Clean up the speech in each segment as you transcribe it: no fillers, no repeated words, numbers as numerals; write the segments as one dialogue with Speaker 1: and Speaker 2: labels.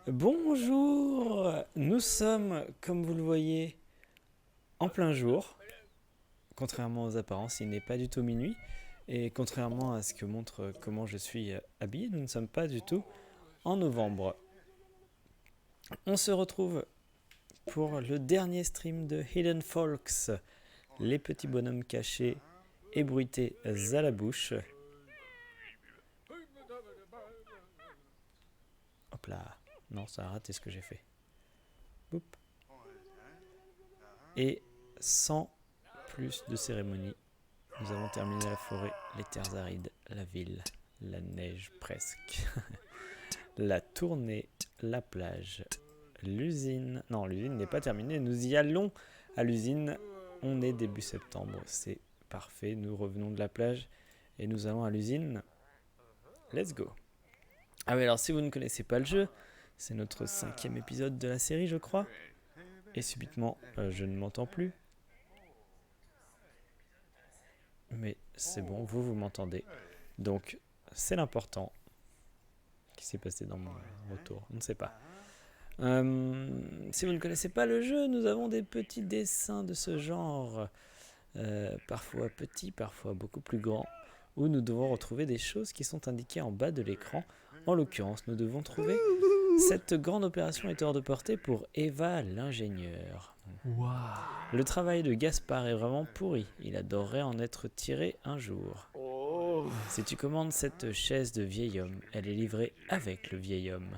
Speaker 1: Bonjour, nous sommes, comme vous le voyez, en plein jour. Contrairement aux apparences, il n'est pas du tout minuit. Et contrairement à ce que montre comment je suis habillé, nous ne sommes pas du tout en novembre. On se retrouve pour le dernier stream de Hidden Folks, les petits bonhommes cachés et bruités à la bouche. Hop là, non, ça a raté ce que j'ai fait. Boop. Et sans plus de cérémonie, nous avons terminé la forêt, les terres arides, la ville, la neige presque, la tournée, la plage, l'usine. Non, l'usine n'est pas terminée, nous y allons à l'usine. On est début septembre, c'est parfait. Nous revenons de la plage et nous allons à l'usine. Let's go. Ah oui, alors si vous ne connaissez pas le jeu, c'est notre 5e épisode de la série, je crois. Et subitement, je ne m'entends plus. Mais c'est bon, vous m'entendez. Donc, c'est l'important. Qu'est-ce qui s'est passé dans mon retour? On ne sait pas. Si vous ne connaissez pas le jeu, nous avons des petits dessins de ce genre. Parfois petits, parfois beaucoup plus grands. Où nous devons retrouver des choses qui sont indiquées en bas de l'écran. En l'occurrence, nous devons trouver... Cette grande opération est hors de portée pour Eva l'ingénieur.
Speaker 2: Wow.
Speaker 1: Le travail de Gaspard est vraiment pourri. Il adorerait en être tiré un jour. Si tu commandes cette chaise de vieil homme, elle est livrée avec le vieil homme.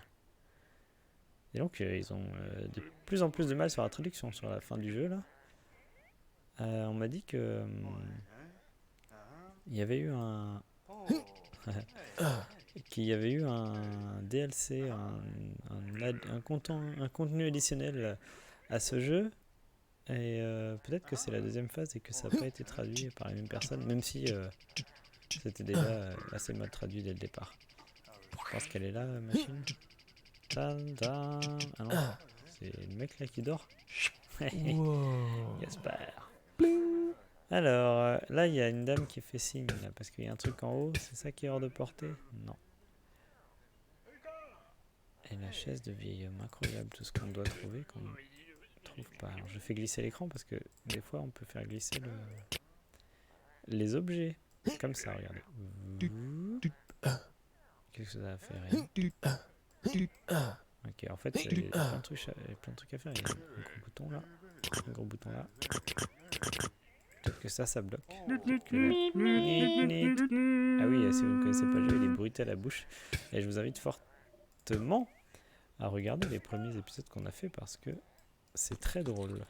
Speaker 1: Et donc, ils ont de plus en plus de mal sur la traduction sur la fin du jeu, là. On m'a dit que... il y avait eu un... qu'il y avait eu un DLC, un contenu additionnel à ce jeu. Et peut-être que c'est la deuxième phase et que ça n'a pas été traduit par les mêmes personnes, même si c'était déjà assez mal traduit dès le départ. Je pense qu'elle est là, la machine. Ah non, c'est le mec là qui dort. Gaspard. Alors, là, il y a une dame qui fait signe, là, parce qu'il y a un truc en haut, c'est ça qui est hors de portée? Non. Et la chaise de vieil homme, incroyable, tout ce qu'on doit trouver, qu'on ne trouve pas. Alors, je fais glisser l'écran, parce que des fois, on peut faire glisser les objets. Comme ça, regardez. Qu'est-ce que ça va faire? Rien. Ok, en fait, il y a plein de trucs à faire. Il y a un gros bouton là, un gros bouton là. Peut-être que ça bloque. Ah oui, si vous ne connaissez pas le jeu, il est bruité à la bouche. Et je vous invite fortement à regarder les premiers épisodes qu'on a fait parce que c'est très drôle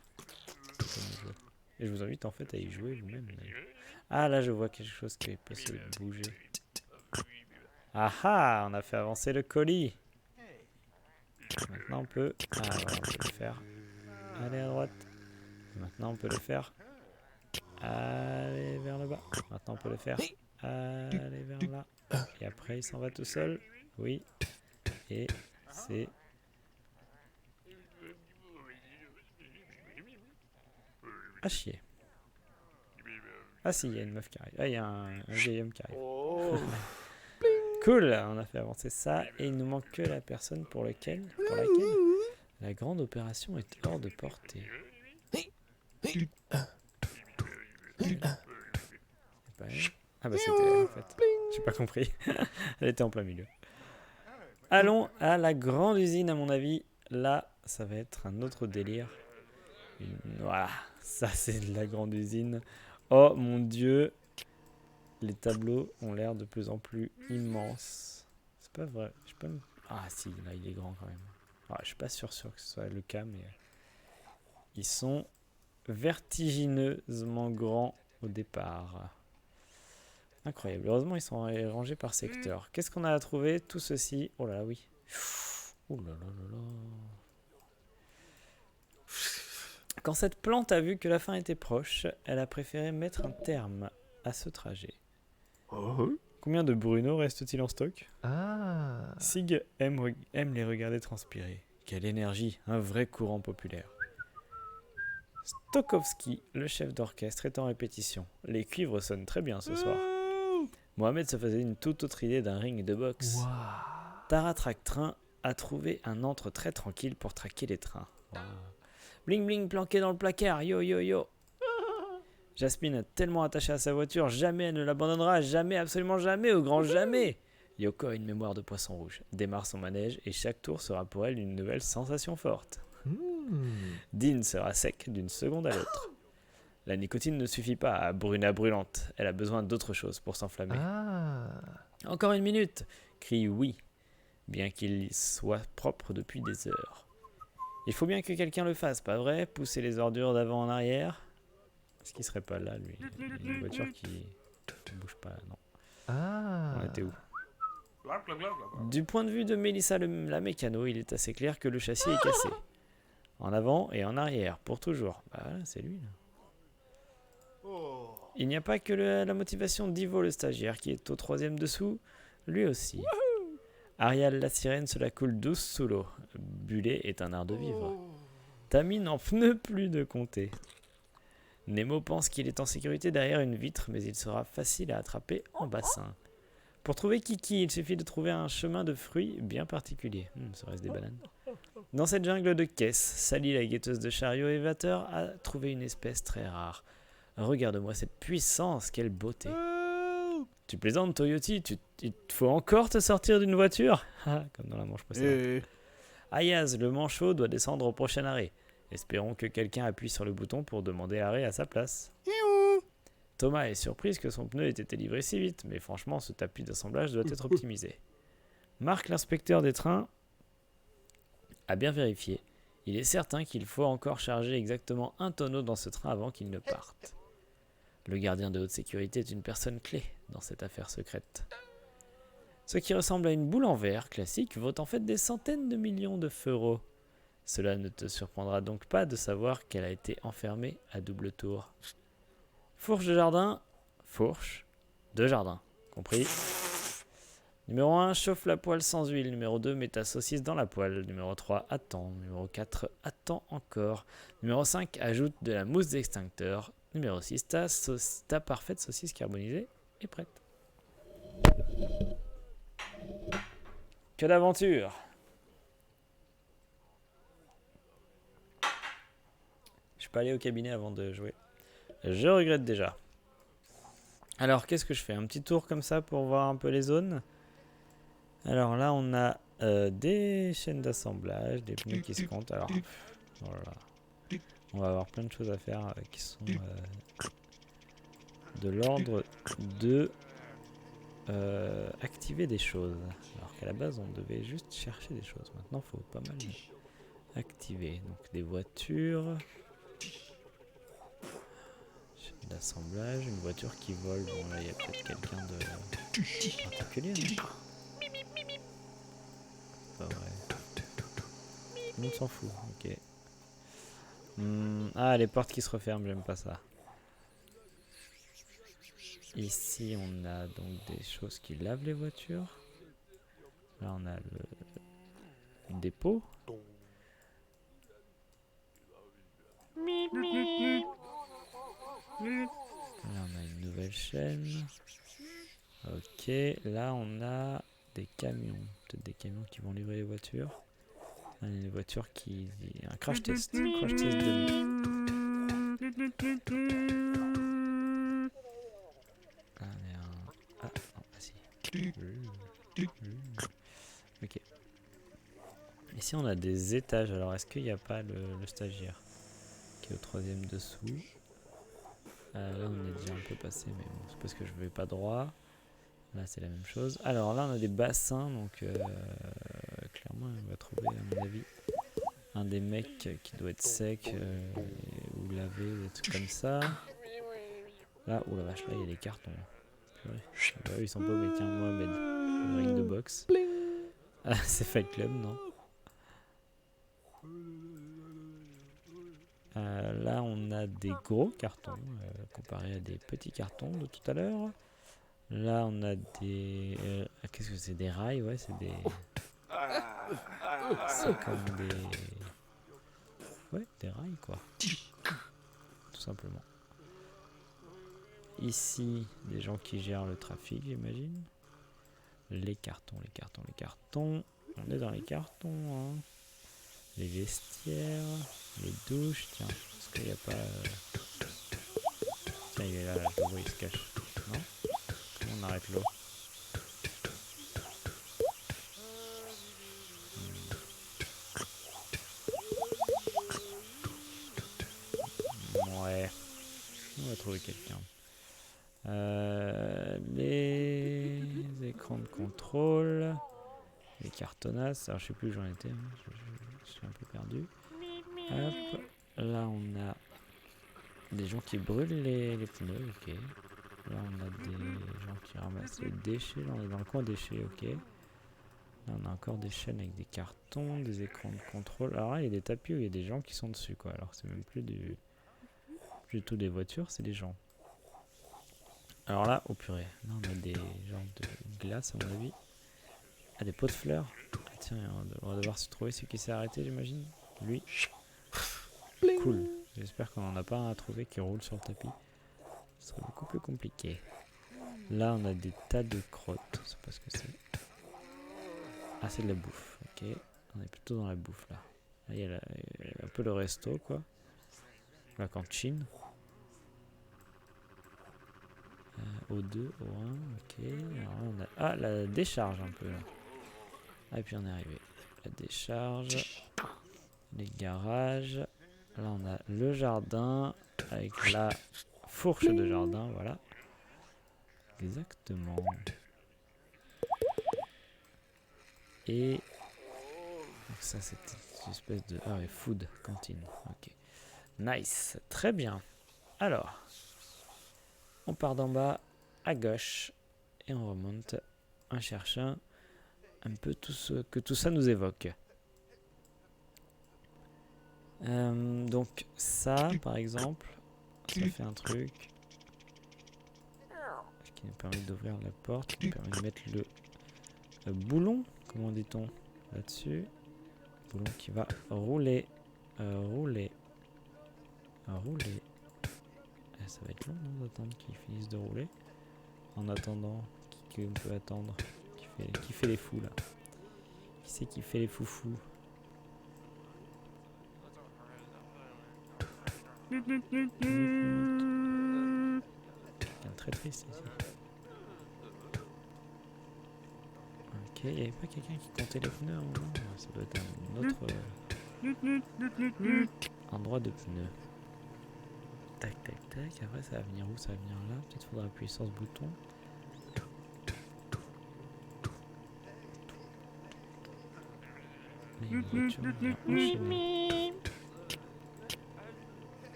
Speaker 1: comme jeu. Et je vous invite en fait à y jouer vous-même. Ah là, je vois quelque chose qui peut se bouger. Ah ah, on a fait avancer le colis. Maintenant on peut... Ah voilà, on peut le faire. Allez à droite. Maintenant on peut le faire. Allez vers le bas. Maintenant on peut le faire. Allez vers là. Et après il s'en va tout seul. Oui. Et c'est... à chier. Ah si, il y a une meuf qui arrive. Ah, il y a un vieil homme qui arrive. Cool, on a fait avancer ça. Et il nous manque que la personne pour laquelle la grande opération est hors de portée. Ah bah c'était elle en fait. J'ai pas compris. Elle était en plein milieu. Allons à la grande usine à mon avis. Là, ça va être un autre délire. Voilà, ça c'est de la grande usine. Oh mon dieu. Les tableaux ont l'air de plus en plus immenses. C'est pas vrai. Ah si, là il est grand quand même. Je suis pas sûr que ce soit le cas, mais ils sont vertigineusement grands au départ. Incroyable. Heureusement, ils sont rangés par secteur. Qu'est-ce qu'on a à trouver? Tout ceci. Oh là là, oui. Oh là là là là. Quand cette plante a vu que la fin était proche, elle a préféré mettre un terme à ce trajet. Combien de Bruno reste-t-il en stock? Sig aime les regarder transpirer. Quelle énergie, un vrai courant populaire. Stokowski, le chef d'orchestre, est en répétition. Les cuivres sonnent très bien ce soir. Mohamed se faisait une toute autre idée d'un ring de boxe. Tara Track-Train a trouvé un antre très tranquille pour traquer les trains. Wow. Bling bling planqué dans le placard, yo yo yo. Jasmine est tellement attachée à sa voiture, jamais elle ne l'abandonnera, jamais, absolument jamais, au grand jamais. Yoko a une mémoire de poisson rouge, démarre son manège et chaque tour sera pour elle une nouvelle sensation forte. Dean sera sec d'une seconde à l'autre. La nicotine ne suffit pas à Bruna brûlante, elle a besoin d'autre chose pour s'enflammer. Encore une minute, crie Oui, bien qu'il soit propre depuis des heures. Il faut bien que quelqu'un le fasse, pas vrai? Pousser les ordures d'avant en arrière. Est-ce qu'il serait pas là, lui? Il y a une voiture qui ne bouge pas, non. On était où? Du point de vue de Mélissa la mécano, il est assez clair que le châssis est cassé. En avant et en arrière, pour toujours. Bah voilà, c'est lui, là. Il n'y a pas que la motivation d'Ivo le stagiaire qui est au 3e dessous, lui aussi. Ariel la sirène se la coule douce sous l'eau. Buller est un art de vivre. Tammy n'en peut plus de compter. Nemo pense qu'il est en sécurité derrière une vitre, mais il sera facile à attraper en bassin. Pour trouver Kiki, il suffit de trouver un chemin de fruits bien particulier. Serait-ce des bananes? Dans cette jungle de caisses, Sally, la guetteuse de chariot élévateur, a trouvé une espèce très rare. Regarde-moi cette puissance, quelle beauté. Tu plaisantes, Toyoti, il te faut encore te sortir d'une voiture? Comme dans la manche précédente. Ayaz, le manchot, doit descendre au prochain arrêt. Espérons que quelqu'un appuie sur le bouton pour demander l'arrêt à sa place. Thomas est surprise que son pneu ait été livré si vite, mais franchement, ce tapis d'assemblage doit être optimisé. Marc, l'inspecteur des trains, a bien vérifié. Il est certain qu'il faut encore charger exactement un tonneau dans ce train avant qu'il ne parte. Le gardien de haute sécurité est une personne clé dans cette affaire secrète. Ce qui ressemble à une boule en verre classique vaut en fait des centaines de millions de feuros. Cela ne te surprendra donc pas de savoir qu'elle a été enfermée à double tour. Fourche de jardin, fourche de jardin, compris. Numéro 1, chauffe la poêle sans huile. Numéro 2, mets ta saucisse dans la poêle. Numéro 3, attends. Numéro 4, attends encore. Numéro 5, ajoute de la mousse d'extincteur. Numéro 6, ta parfaite saucisse carbonisée est prête. Que d'aventure! Je suis pas allé au cabinet avant de jouer. Je regrette déjà. Alors, qu'est-ce que je fais? Un petit tour comme ça pour voir un peu les zones. Alors là, on a des chaînes d'assemblage, des pneus qui se comptent. Alors, voilà. On va avoir plein de choses à faire qui sont de l'ordre de activer des choses. Alors qu'à la base, on devait juste chercher des choses. Maintenant, il faut pas mal activer. Donc, des voitures. Chaîne d'assemblage, une voiture qui vole. Bon, là, il y a peut-être quelqu'un de particulier, non? Pas vrai. Tout le monde s'en fout, ok. Ah, les portes qui se referment, j'aime pas ça. Ici, on a donc des choses qui lavent les voitures. Là, on a le dépôt. Là, on a une nouvelle chaîne. Ok, là, on a des camions. Peut-être des camions qui vont livrer les voitures. Là, il y a une voiture qui... Un crash test. Crash test de nuit. Ah, mais un... Ah, non, vas-y. Ok. Ici, on a des étages. Alors, est-ce qu'il n'y a pas le stagiaire qui est au 3e dessous? Là, on est déjà un peu passé, mais bon, c'est parce que je vais pas droit. Là, c'est la même chose. Alors là, on a des bassins, donc clairement, on va trouver, à mon avis, un des mecs qui doit être sec ou lavé, des trucs comme ça. Là, oh la vache, là, il y a des cartons. Ouais. Bah, eux, ils sont pas, mais tiens, Mohamed, le ring de boxe. Ah, c'est Fight Club, non? Là, on a des gros cartons comparé à des petits cartons de tout à l'heure. Là, on a des... qu'est-ce que c'est? Des rails? Ouais, c'est des... C'est comme des... Ouais, des rails, quoi. Tout simplement. Ici, des gens qui gèrent le trafic, j'imagine. Les cartons, les cartons, les cartons. On est dans les cartons, hein. Les vestiaires, les douches, tiens. Est-ce qu'il n'y a pas... Tiens, il est là, je le vois, il se cache. Non? Comment on arrête l'eau? Ouais. On va trouver quelqu'un. Les écrans de contrôle. Les cartonnasses. Alors, je sais plus où j'en étais. Hein. Je suis un peu perdu. Hop. Là, on a des gens qui brûlent les pneus. Ok. Là, on a des gens qui ramassent les déchets. Là, on est dans le coin déchets. Ok. Là, on a encore des chaînes avec des cartons, des écrans de contrôle. Alors là, il y a des tapis où il y a des gens qui sont dessus, quoi. Alors, c'est même plus du tout des voitures, c'est des gens. Alors là, oh purée. Là, on a des genres de glace, à mon avis. Ah, des pots de fleurs. Ah, tiens, on va devoir se trouver celui qui s'est arrêté, j'imagine. Lui. Cool. J'espère qu'on n'en a pas un à trouver qui roule sur le tapis. Ce serait beaucoup plus compliqué. Là, on a des tas de crottes. Je sais pas ce que c'est. Ah, c'est de la bouffe. Ok. On est plutôt dans la bouffe, là. Là, il y a un peu le resto, quoi. La cantine. O2, O1, ok. Alors là, on a... Ah, la décharge, un peu, là. Ah, et puis on est arrivé. La décharge. Les garages. Là, on a le jardin avec la fourche de jardin, voilà. Exactement. Et donc ça, c'était une espèce de... Ah ouais, food, cantine. Ok. Nice. Très bien. Alors, on part d'en bas à gauche et on remonte en cherchant un peu tout ce que tout ça nous évoque. Donc ça, par exemple, ça fait un truc qui nous permet d'ouvrir la porte, qui nous permet de mettre le boulon, comment dit-on, là-dessus. Boulon qui va rouler, rouler. Ça va être long d'attendre qu'ils finissent de rouler. En attendant, qui on peut attendre, qui fait les fous là. Qui c'est qui fait les foufous? Quelqu'un très triste ici. Ok, il n'y avait pas quelqu'un qui comptait les pneus à un moment? Ça doit être un autre endroit de pneus. Tac, tac, tac. Après, ça va venir où? Ça va venir là. Peut-être faudra appuyer sur ce bouton. Les voitures vont enchaîner.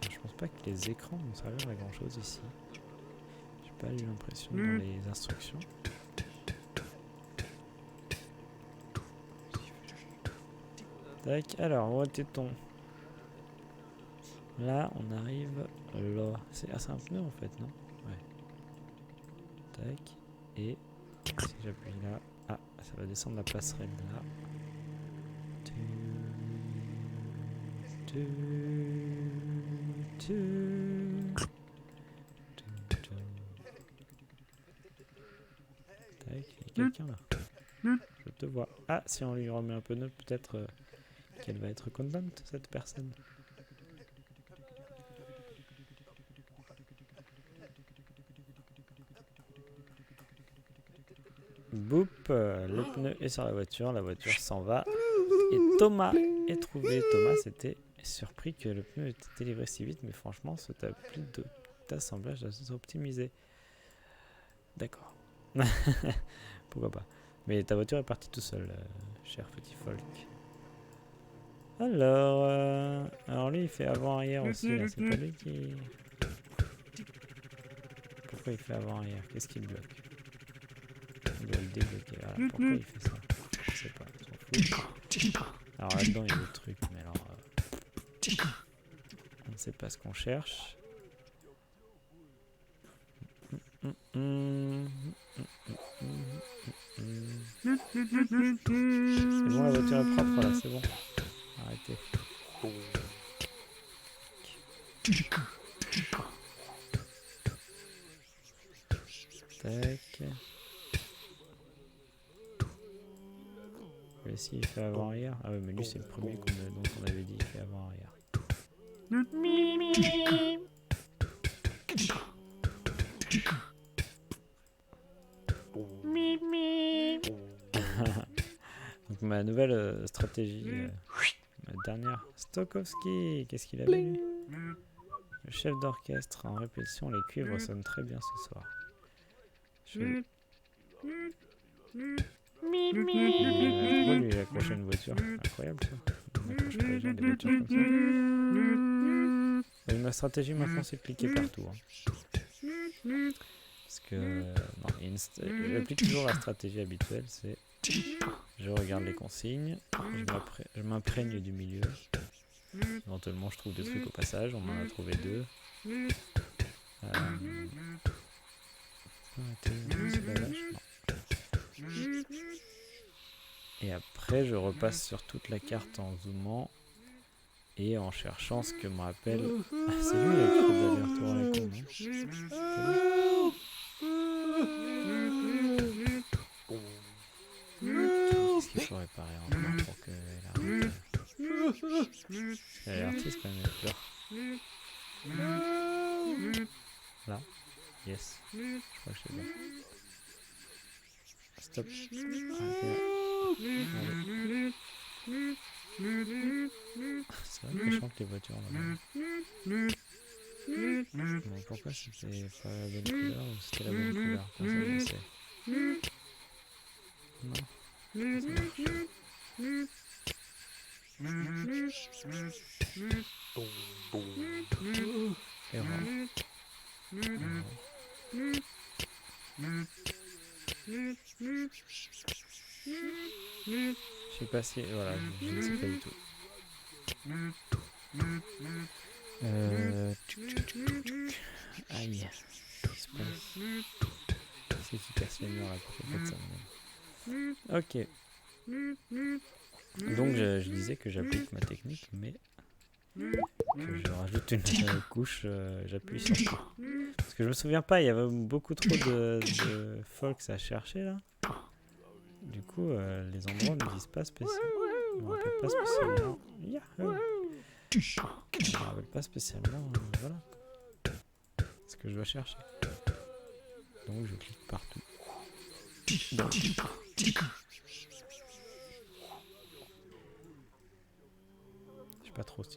Speaker 1: Alors, je pense pas que les écrans vont servir à grand chose ici. J'ai pas eu l'impression dans les instructions. Tac, alors où était-on? Là, on arrive là. C'est un pneu en fait, non? Ouais. Tac. Et si j'appuie là. Ah, ça va descendre la passerelle là. Tac, il y a quelqu'un là. Je te vois. Ah, si on lui remet un peu de note, peut-être qu'elle va être contente, cette personne. Boop, le pneu est sur la voiture s'en va. Et Thomas est trouvé. Thomas s'était surpris que le pneu était délivré si vite, mais franchement, cet appli d'assemblage est optimisé. D'accord. Pourquoi pas. Mais ta voiture est partie tout seul, cher petit folk. Alors lui il fait avant-arrière aussi, là. C'est pas lui qui... Pourquoi il fait avant-arrière? Qu'est-ce qui le bloque? Il doit le débloquer. Voilà. Pourquoi il fait ça? Je sais pas, on s'en fout. Alors là-dedans il y a des trucs, mais alors... on ne sait pas ce qu'on cherche. C'est bon, la voiture est propre là, c'est bon. Arrêtez. Tac. aussi, il fait avant-arrière. Ah ouais, mais lui, c'est le premier dont on avait dit, il fait avant-arrière. Donc ma nouvelle stratégie, ma dernière. Stokowski, qu'est-ce qu'il avait lui? Le chef d'orchestre en répétition, les cuivres sonnent très bien ce soir. Pourquoi lui il a accroché une voiture? Incroyable ça. On n'accroche pas les gens des voitures comme ça. Et ma stratégie maintenant c'est de cliquer partout. Hein. Parce que non, j'applique toujours la stratégie habituelle, c'est je regarde les consignes, je m'imprègne du milieu. Éventuellement je trouve des trucs au passage, on en a trouvé 2. C'est la vache, non. Et après je repasse sur toute la carte en zoomant et en cherchant ce que me rappelle. Ah, c'est lui qui fait d'aller-retour à la con, non? Qu'est-ce qu'il faut réparer encore pour qu'elle arrête? Elle est artiste quand même, elle pleure. Là. Yes. Je crois que c'est bon. Stop. Arrêtez. C'est vrai que je chante les voitures là-bas. Bon, pourquoi c'était pas la bonne couleur ou c'était la bonne couleur? Personne ne sait. Non. Ça marche. Erreur. Je sais pas si... Voilà, je ne sais pas du tout. Aïe. Qu'est-ce qui se passe? C'est qui casse les murs là pour faire de ça même. Ok. Donc je disais que j'applique ma technique, mais que je rajoute une couche, j'appuie sur tout. Parce que je me souviens pas, il y avait beaucoup trop de folks à chercher là. Du coup, les endroits ne me disent pas spécialement. Je me rappelle pas spécialement. Je me rappelle pas spécialement. Voilà. Ce que je dois chercher. Donc je clique partout. Je sais pas trop si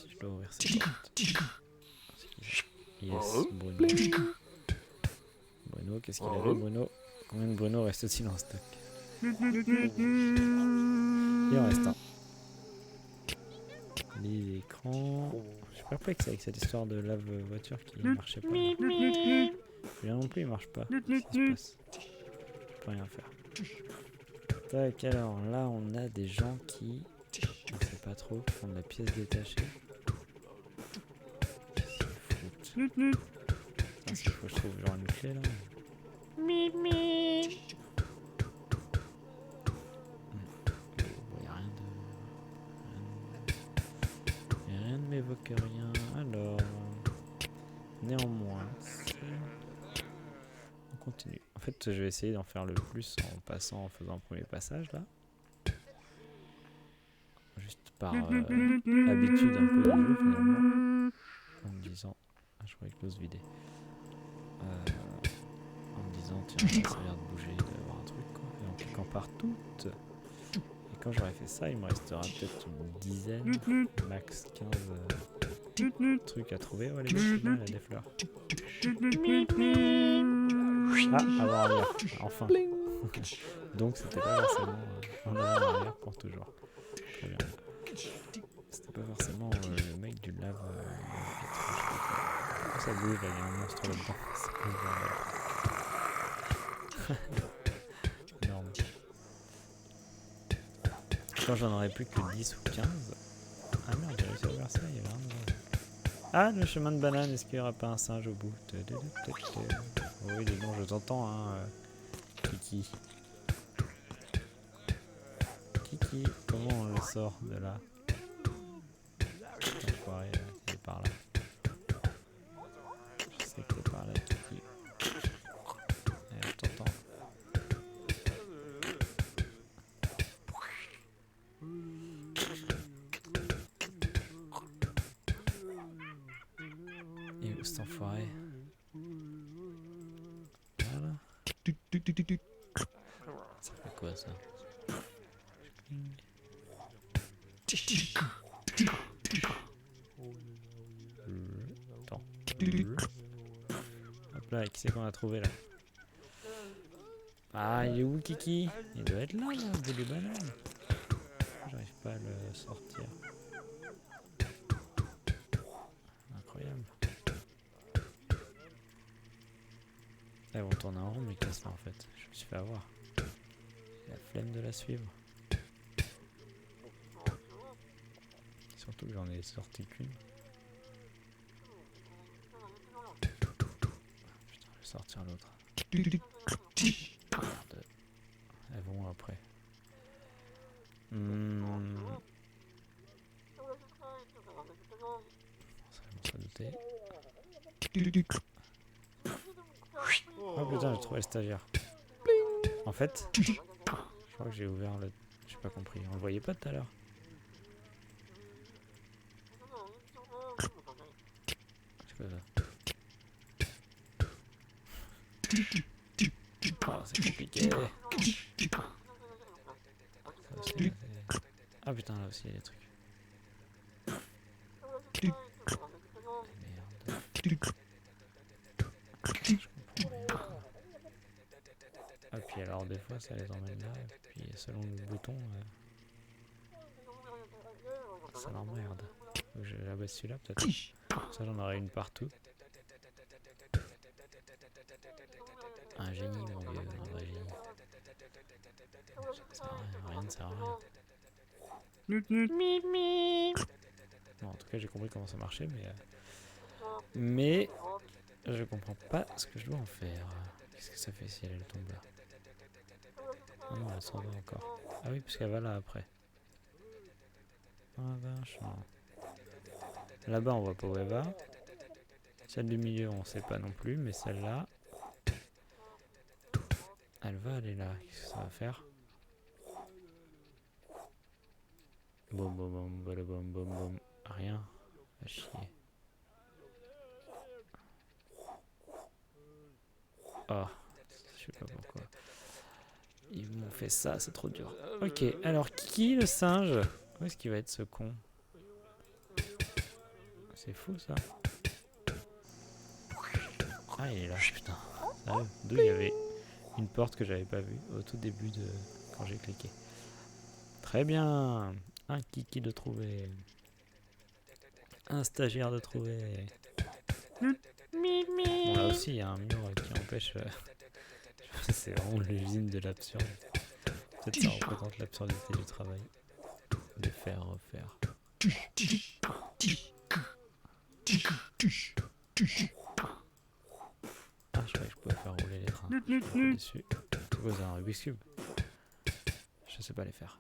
Speaker 1: je dois ouvrir cette porte. Yes, Bruno. Bruno, qu'est-ce qu'il avait, Bruno? Combien de Bruno reste-t-il en stock? Il en reste un. Les écrans. Je suis perplexe avec cette histoire de lave-voiture qui marchait pas. Lui non plus, il marche pas. Qu'est-ce qui se passe? Je peux rien faire. Tac, alors là, on a des gens qui. Je ne sais pas trop, qui font de la pièce détachée. Qu'est-ce qu'ils foutent? Est-ce qu'il faut que je trouve genre une clé là? Il rien ne m'évoque rien. Alors, néanmoins, on continue. En fait, je vais essayer d'en faire le plus en passant, en faisant le premier passage là. Juste par habitude un peu du jeu finalement. En me disant, je croyais que l'eau se vidait. En me disant, tiens, ça a l'air de bouger, de voir un truc quoi. Et en cliquant partout. Et quand j'aurai fait ça, il me restera peut-être une dizaine, max 15 trucs à trouver. Ouais, les bêtes, là, il y a des fleurs. Ah, avant-arrière, enfin. Donc c'était pas forcément en avant-arrière pour toujours. Très bien. C'était pas forcément le mec du lave. Ça bouge là, il y a un monstre là-dedans. Énorme. Quand j'en aurais plus que 10 ou 15. Ah merde, j'ai réussi à faire ça, il y avait un nouveau. Ah, le chemin de banane, est-ce qu'il n'y aura pas un singe au bout? Oui, dis donc, je t'entends, hein. Kiki. Kiki, comment on le sort de là? Enfoiré, il est par là. Je sais que t'es par là, Kiki. Je t'entends. cet enfoiré. Voilà. Ça fait quoi ça? Attends. Hop là, qui c'est qu'on a trouvé là? Ah, il est où Kiki? Il doit être là, au bout des bananes. J'arrive pas à le sortir. Incroyable. Elles vont tourner en rond mes classes là en fait. Je me suis fait avoir. La flemme de la suivre. Surtout que j'en ai sorti qu'une. Putain, je vais sortir l'autre. Merde. Elles vont après. Ça va m'en douter. Oh putain, j'ai trouvé le stagiaire. En fait, je crois que j'ai ouvert le... J'ai pas compris. On le voyait pas tout à l'heure. C'est quoi ça? Oh, c'est compliqué. Ah putain, là aussi il y a des trucs. Merde. Je comprends rien. Ah puis alors des fois ça les emmène là, et puis selon le bouton, ça l'emmerde. Donc je la baisse celui-là peut-être. Ça j'en aurai une partout. Un génie mon vieux, un vrai génie. Ça sert à rien, rien ne sert à rien. Bon, en tout cas j'ai compris comment ça marchait, mais je comprends pas ce que je dois en faire. Qu'est-ce que ça fait si elle tombe là? Ah non, elle s'en va encore. Ah oui, parce qu'elle va là après. Ah vache, non. Là-bas on voit pas où elle va. Celle du milieu on sait pas non plus, mais celle-là, elle va aller là. Qu'est-ce que ça va faire? Boum boum boum boum boum boum boum. Rien. Va chier. Oh, je sais pas pourquoi. Ils m'ont fait ça, c'est trop dur. Ok, alors qui le singe? Où est-ce qu'il va être ce con? C'est fou ça. Ah, il est là, putain. Sérieux? D'où il y avait une porte que j'avais pas vue au tout début de quand j'ai cliqué. Très bien. Un kiki de trouver. Un stagiaire de trouver. Bon, là aussi il y a un mur qui empêche. C'est vraiment l'usine de l'absurde. Peut-être ça représente l'absurdité du travail. De faire, refaire. Ah, je croyais que je pouvais faire rouler les trains. Je suis un peu déçu. C'est quoi ça, un Rubik's Cube? Je sais pas les faire.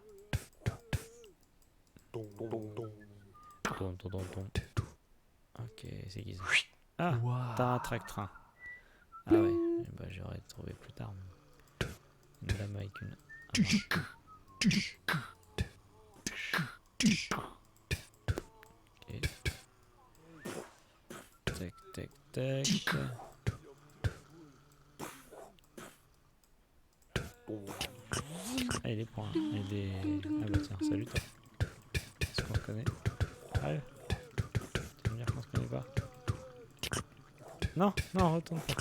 Speaker 1: Ok, c'est qui ça? Ah, Taratrac train. Ah ouais, bah, j'aurais trouvé plus tard. Une dame avec une... Ok. Tac, tac, tac. Ah, il est point. Il est... Ah bah tiens, salut toi. Est-ce qu'on se connaît? Allez. Tu veux me dire qu'on se connaît pas? Non, non, retourne pas.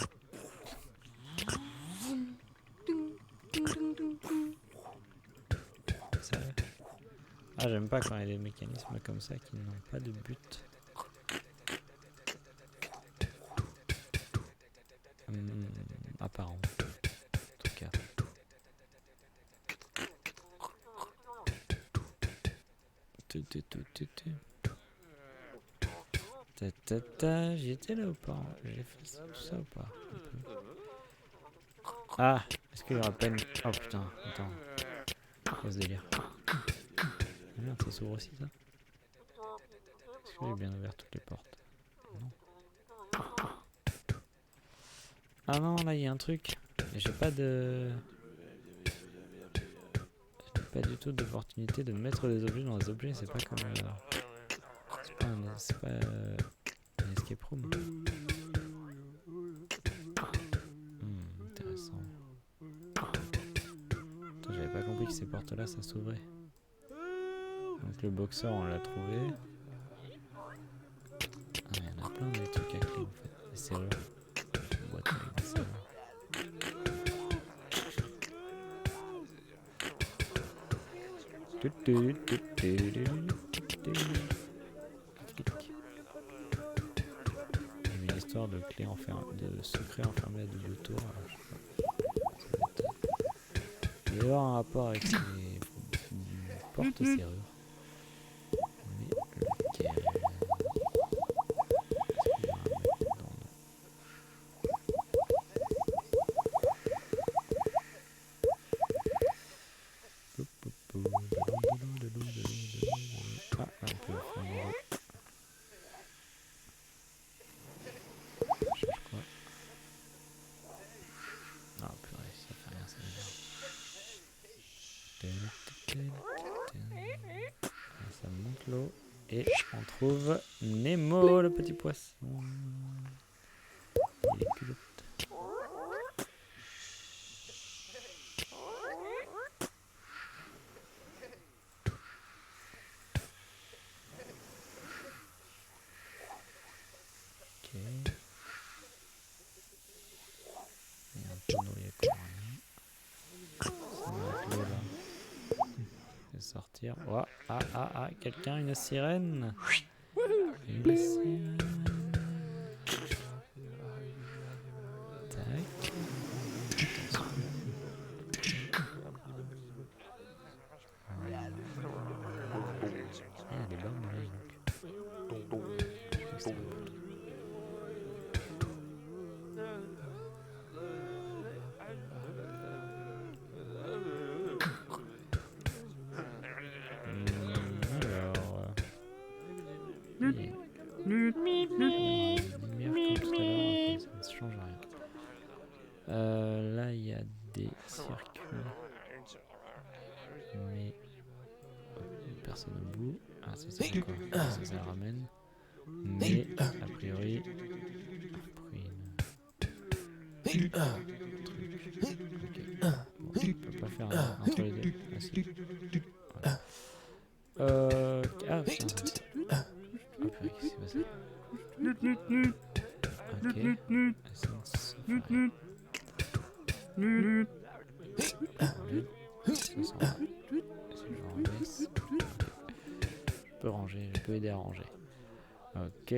Speaker 1: Sérieux? Ah, j'aime pas quand il y a des mécanismes comme ça qui n'ont pas de but. Apparent. En tout cas. J'y étais là ou pas? J'ai fait tout ça ou pas? Ah, est-ce qu'il y aura peine? Oh putain, attends. Quoi ce délire? Ah merde, ça s'ouvre aussi ça? Est-ce que j'ai bien ouvert toutes les portes? Non. Ah non, là il y a un truc. J'ai pas de... J'ai pas du tout d'opportunité de mettre des objets dans les objets, c'est pas comme... C'est pas un escape room. que ces portes-là, ça s'ouvrait. Donc le boxeur, on l'a trouvé. Ah, il y en a plein des trucs à clé en fait. Des serrures. Une boîte avec des serrures. Il y avait une histoire de clé de secret enfermé à double tour. Alors, je sais pas. Il va y avoir un rapport avec les portes serrures. Mais lequel? Ah, là, on peut faire un nouveau. Ça change quoi? Non, purée, ça fait rien, ça m'énerve. Ça monte l'eau. Et on trouve Nemo, le petit poisson. Il est culotte. Ok. Il y a un tonneau, il y a quoi? Rien. Ça va être l'eau là. Je vais sortir. Oh, quelqu'un, une sirène. Une sirène. Tac. Il y a des bornes là, donc. Ça ne change rien. Là, il y a des circuits. Mais personne au bout. Ah, ça encore. Ça le ramène. Mais, a priori, truc. Ok. Bon, on peut pas faire entre les deux. Ah, si. Voilà. Ah, putain. Ah, purée, qu'est-ce qui s'est passé? Ok. Je peux ranger, je peux aider à ranger. Ok,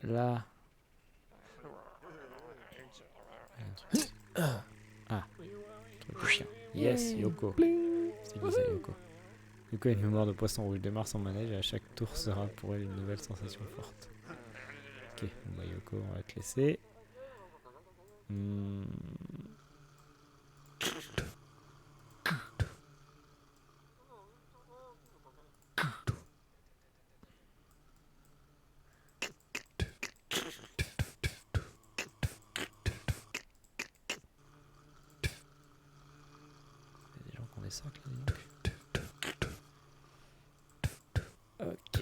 Speaker 1: là. Ah, truc de chien. Yes, Yoko. C'est qui ça, Yoko? Yoko a une mémoire de poisson rouge, démarre son manège et à chaque tour sera pour elle une nouvelle sensation forte. Ok, bon bah Yoko, on va te laisser. Il y a des gens qui ont des sacs là, donc. Ok.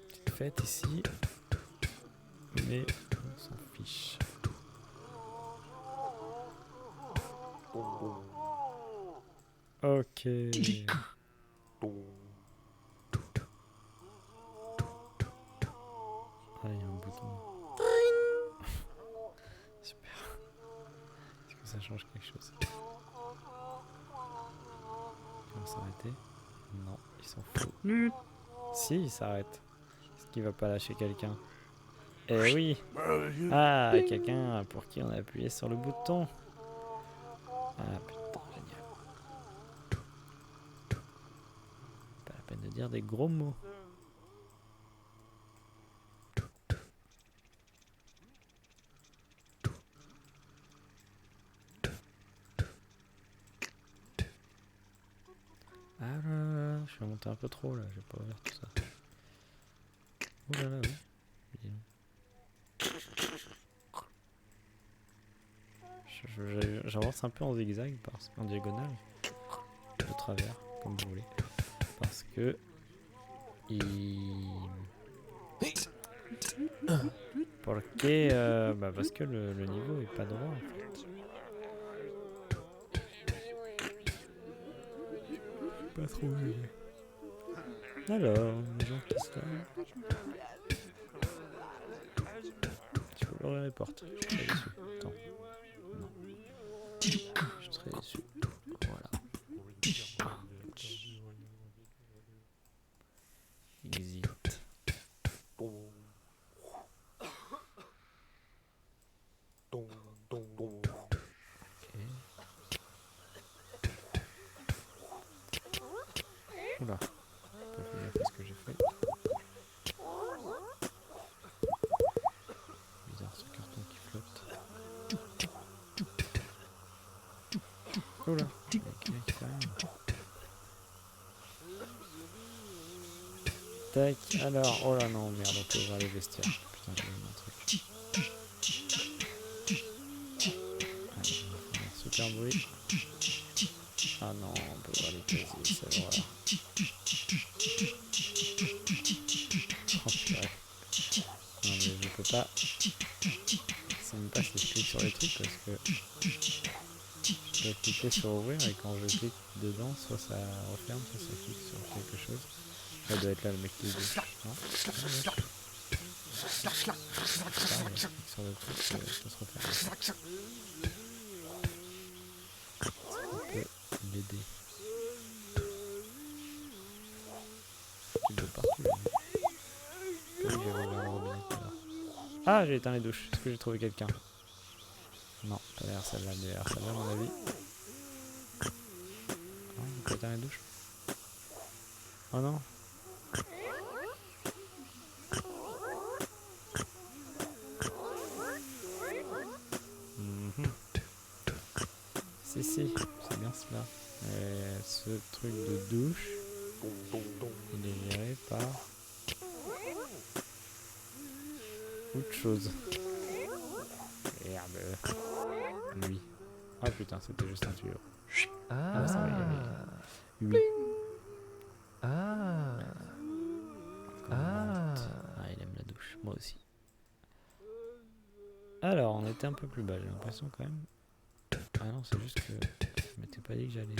Speaker 1: Petite fête ici. Mais on s'en fiche. Ok. Ah, il y a un bouton. Super. Est-ce que ça change quelque chose? Ils vont s'arrêter? Non, ils s'en foutent. Si, ils s'arrêtent. Est-ce qu'il va pas lâcher quelqu'un? Eh oui! Ah, quelqu'un pour qui on a appuyé sur le bouton. Ah putain, génial. Pas la peine de dire des gros mots. Ah là là, je suis monté un peu trop là, j'ai pas ouvert tout ça. Oh là là, oui. J'avance un peu en zigzag, en diagonale, de travers, comme vous voulez, parce que Parce que le niveau est pas droit en fait. Pas trop vu. Alors, maison qui se lève. Tu peux ouvrir les portes. Je suis très déçu. Attends. Non. Je suis très déçu. Voilà. Exit. Oula, j'ai pas fait gaffe à ce que j'ai fait. Bizarre ce carton qui flotte. Oula, il fait rien. Tac, alors, oh là non, merde, on peut ouvrir les vestiaires. Putain, j'ai oublié un truc. Allez, on va faire un super bruit. Ah non, on peut ouvrir les casiers, c'est l'horreur. Oh purée. Non mais je peux pas. C'est même pas si je clique sur les trucs parce que je dois cliquer sur ouvrir et quand je clique dedans, soit ça referme, soit ça clique sur quelque chose. Ça doit être là le mec qui est dessus. Non, pareil, je clique sur le truc, ça se referme. On peut l'aider. Il doit partout. J'ai ouvert le robinet tout à l'heure. Ah, j'ai éteint les douches. Est-ce que j'ai trouvé quelqu'un? Non, pas derrière celle-là, derrière celle-là, à mon avis. Non, j'ai pas éteint les douches. Oh non. Si, c'est bien cela. Ce truc de douche, il est géré par autre chose. Merde. Lui. Ah putain, c'était juste un tuyau. Ah, ça va y aller. Oui. Ah, il aime la douche. Moi aussi. Alors, on était un peu plus bas, j'ai l'impression quand même. Ah non, c'est juste que je m'étais pas dit que j'allais...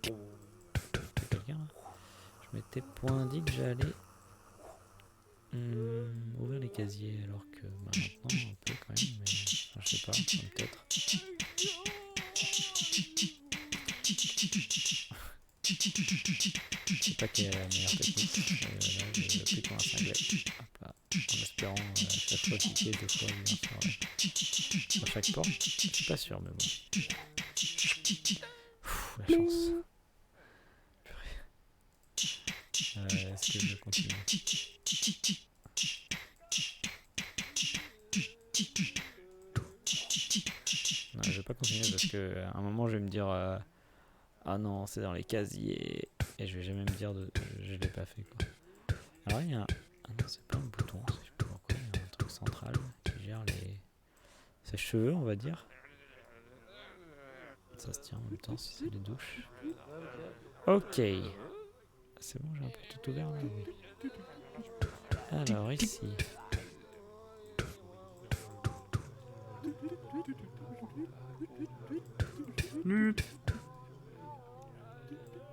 Speaker 1: C'est quelqu'un là? Je m'étais point dit que j'allais ouvrir les casiers alors que maintenant on peut quand même, mais enfin, je sais pas, peut-être. Je sais pas quelle est la meilleure technique. Là, je appuie comme un cinglé. Hop là. En espérant chaque fois cliquer 2 fois sur chaque porte. Je suis pas sûr, mais bon. Ouf, la chance. Purée. Est-ce que je continue? Non, je vais pas continuer parce que à un moment je vais me dire ah non, c'est dans les casiers et je vais jamais me dire je l'ai pas fait quoi. Alors il y a un... Ah non, c'est pas un bouton, je sais pas pourquoi, il y a un truc central qui gère ses cheveux, on va dire. Ça se tient en même temps si c'est les douches. Ok. C'est bon, j'ai un peu tout ouvert là, oui. Alors ici.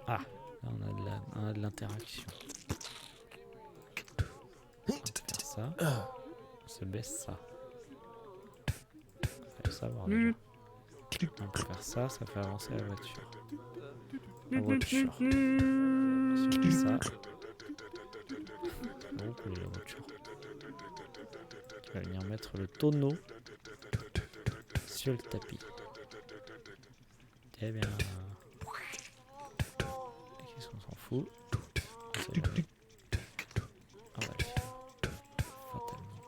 Speaker 1: Ah, là on a de l'interaction. On peut faire ça. On se baisse ça. Faut le savoir déjà. On peut faire ça, ça fait avancer la voiture. La voiture. Si on fait ça. On va couler la voiture. On va venir mettre le tonneau sur le tapis. Eh bien... Qu'est-ce qu'on s'en fout? On sait jamais. On va le faire. Fatalement.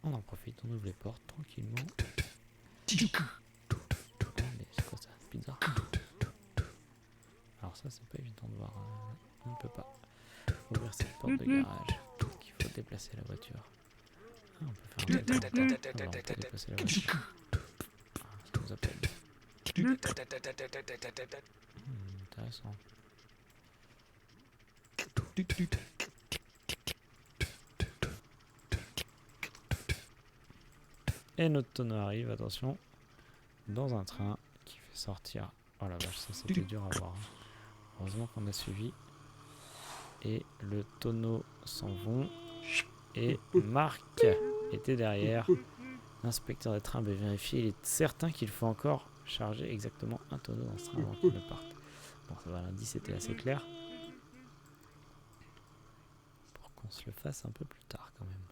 Speaker 1: On en profite, on ouvre les portes tranquillement. Allez, c'est quoi ça? Pizza. Alors ça, c'est pas évident de voir. On ne peut pas ouvrir cette porte de garage. Parce qu'il faut déplacer la voiture. Ah, on peut faire un on peut déplacer la voiture. Ah, ça nous appelle. intéressant. Et notre tonneau arrive, attention, dans un train qui fait sortir. Oh la vache, ça c'était dur à voir. Hein. Heureusement qu'on a suivi. Et le tonneau s'en vont. Et Marc était derrière. L'inspecteur des trains veut vérifier. Il est certain qu'il faut encore charger exactement un tonneau dans ce train avant qu'il ne parte. Bon, ça va, l'indice était assez clair. Pour qu'on se le fasse un peu plus tard quand même.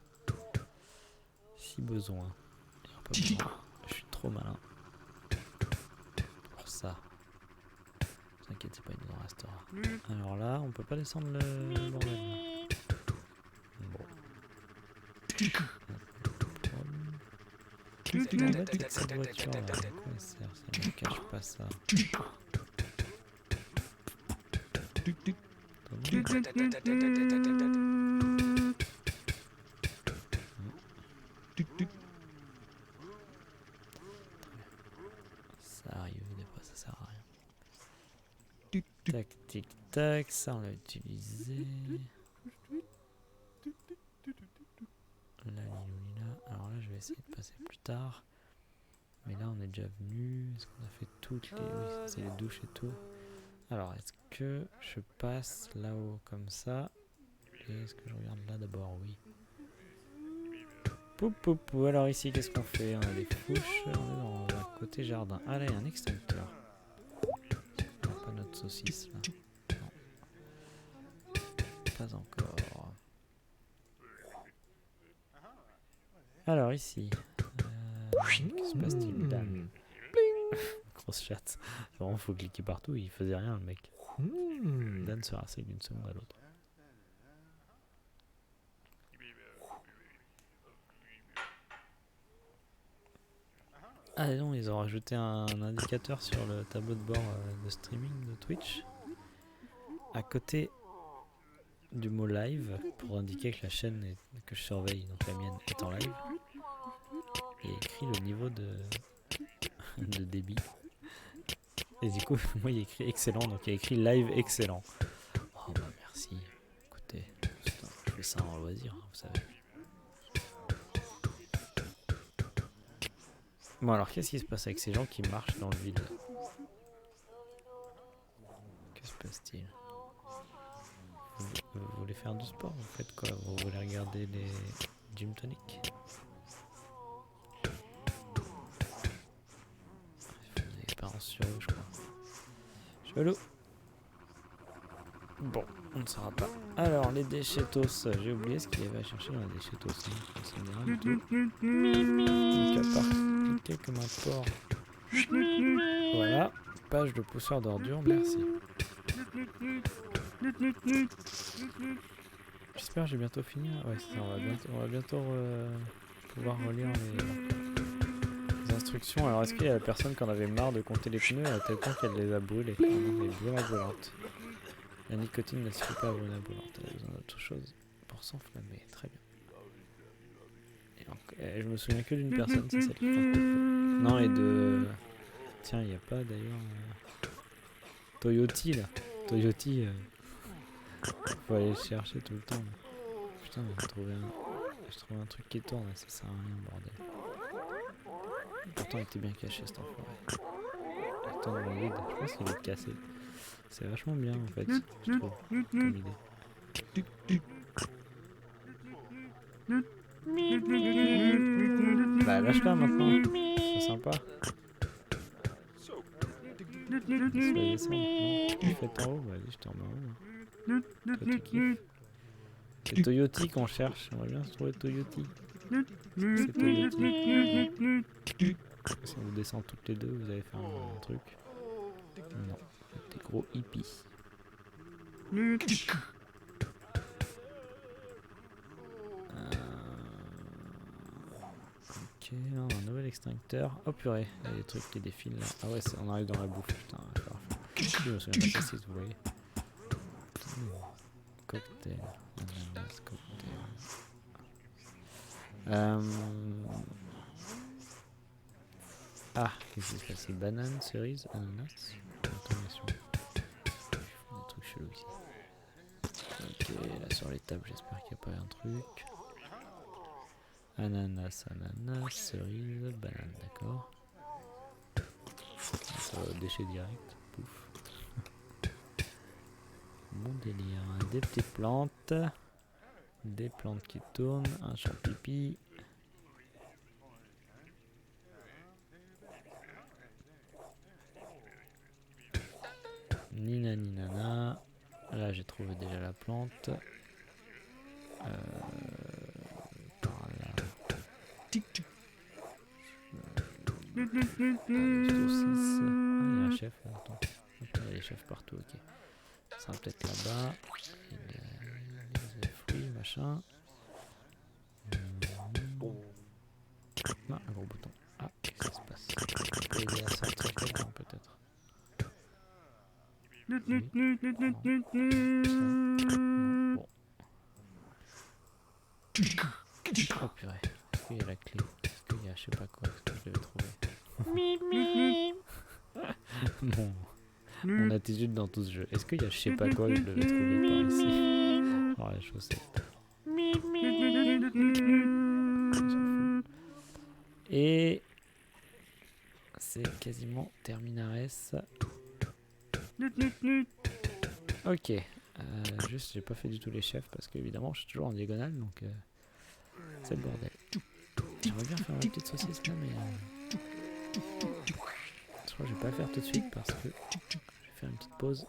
Speaker 1: Si besoin. Pas besoin. Je suis trop malin. Pour ça. Ne vous inquiétez pas, il nous en restera. Alors là, on peut pas descendre le bordel. Bon. Qu'est-ce qu'on va avec cette voiture là? À quoi elle sert? Ça ne cache pas ça. Ça arrive, des fois ça sert à rien. Tac, tic, tac, ça on l'a utilisé. La ligne là. Alors là, je vais essayer de passer plus tard. Mais là, on est déjà venu. Est-ce qu'on a fait toutes les. Oui, c'est les douches et tout. Alors, est-ce que je passe là-haut comme ça? Et est-ce que je regarde là d'abord? Oui. Pou, pou, pou. Alors ici, qu'est-ce qu'on fait? On a des fouches. On est dans un côté jardin. Ah là, il y a un extincteur. Non, pas notre saucisse là. Non. Pas encore. Alors ici. Que se passe-t-il? Dan. Grosse chatte. Vraiment, faut cliquer partout. Il faisait rien, le mec. Dan se rassègue d'une seconde à l'autre. Ah non, ils ont rajouté un indicateur sur le tableau de bord de streaming de Twitch. À côté du mot live, pour indiquer que la chaîne que je surveille, donc la mienne, est en live. Il y a écrit le niveau de débit. Et du coup, moi il y a écrit excellent, donc il y a écrit live excellent. Oh bah merci. Écoutez, je fais ça en loisir, hein, vous savez. Bon alors, qu'est-ce qui se passe avec ces gens qui marchent dans le vide? Que se passe-t-il? Vous voulez faire du sport? Vous faites quoi? Vous voulez regarder les gym tonic? Vous avez expérience sur eux, je crois. Chelou. Bon, on ne saura pas. Alors, les déchettos. J'ai oublié ce qu'il y avait à chercher dans les déchettos. Ça me dit rien du tout. Donc, à part cliquer comme un porc. Voilà. Page de poussière d'ordures, merci. J'espère que j'ai bientôt fini. Ouais, c'est ça, on va bientôt pouvoir relire les instructions. Alors, est-ce qu'il y a la personne qui en avait marre de compter les pneus à tel point qu'elle les a brûlés? Les brûlures brûlantes. La nicotine ne suffit pas à brûler brûlante. Elle a besoin d'autre chose pour s'enflammer. Très bien. Et donc, je me souviens que d'une personne, c'est celle qui compte. Non, et de... Tiens, il n'y a pas d'ailleurs... Toyoti, là. Toyoti... Faut aller le chercher tout le temps. Putain, j'ai trouvé un truc qui tourne, ça sert à rien, bordel. Pourtant, il était bien caché, cet enfoiré. Attends, dans le vide, je pense qu'il est cassé. C'est vachement bien, en fait, je trouve, comme idée. Bah, lâche-la maintenant, c'est sympa. Soyez ça maintenant. Tu fais en haut, vas-y, je te remets en haut. Toi, tu kiffes. C'est Toyoti qu'on cherche, on va bien se trouver Toyoti. C'est Toyoti. Si on descend toutes les deux, vous allez faire un truc. Non, des gros hippies. Ok, là on a un nouvel extincteur. Oh purée, il y a des trucs qui défilent là. Ah ouais, on arrive dans la bouffe, putain. Je me souviens pas si vous voyez. Cocktail, ananas, cocktail. Ah, qu'est-ce qui se passe? Banane, cerise, ananas. Automation. jalousie. Ok, là sur les tables, j'espère qu'il n'y a pas un truc. Ananas, ananas, cerise, banane, d'accord. Ça va au déchet direct, pouf. Bon délire, des petites plantes. Des plantes qui tournent, un champ pipi. Nina ninana. Là j'ai trouvé déjà la plante. Par là. Tic tic. Des saucisses. Ah, il y a un chef là, attends. Il y a des chefs partout, ok. Ça sera peut-être là-bas. Les fruits, machin. Ah, un gros bouton. Ah, qu'est-ce qui se passe? Je peux aider à sortir quelqu'un peut-être. Oui. Non. Bon. Oh purée. Est-ce qu'il y a la clé? Est-ce qu'il y a je sais pas quoi? Est-ce que je devais trouver? Mon attitude dans tout ce jeu. Est-ce qu'il y a je sais pas quoi que je devais trouver par ici? Oh la chaussette. Et c'est quasiment terminares. Ok. Juste j'ai pas fait du tout les chefs parce qu'évidemment je suis toujours en diagonale donc c'est le bordel. J'aimerais bien faire une petite saucisse là mais je crois que je vais pas le faire tout de suite parce que je vais faire une petite pause.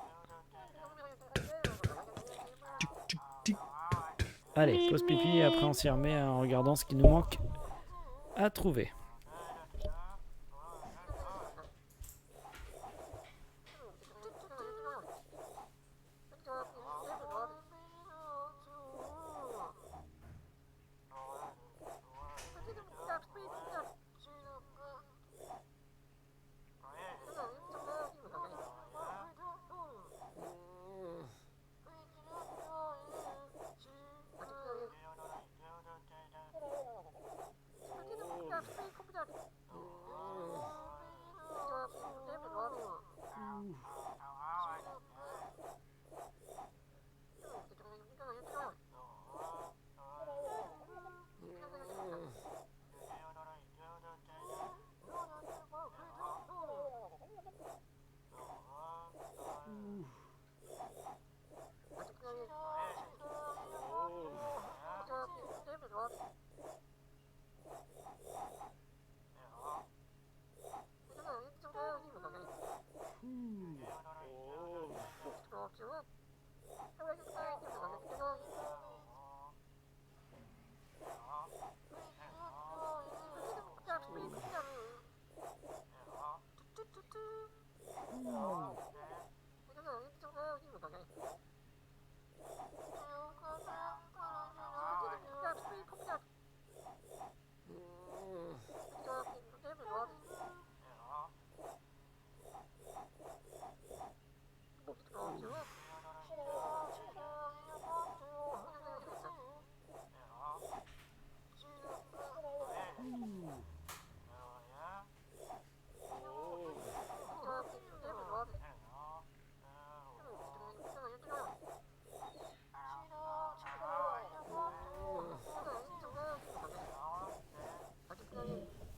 Speaker 1: Allez, pause pipi et après on s'y remet en regardant ce qui nous manque à trouver.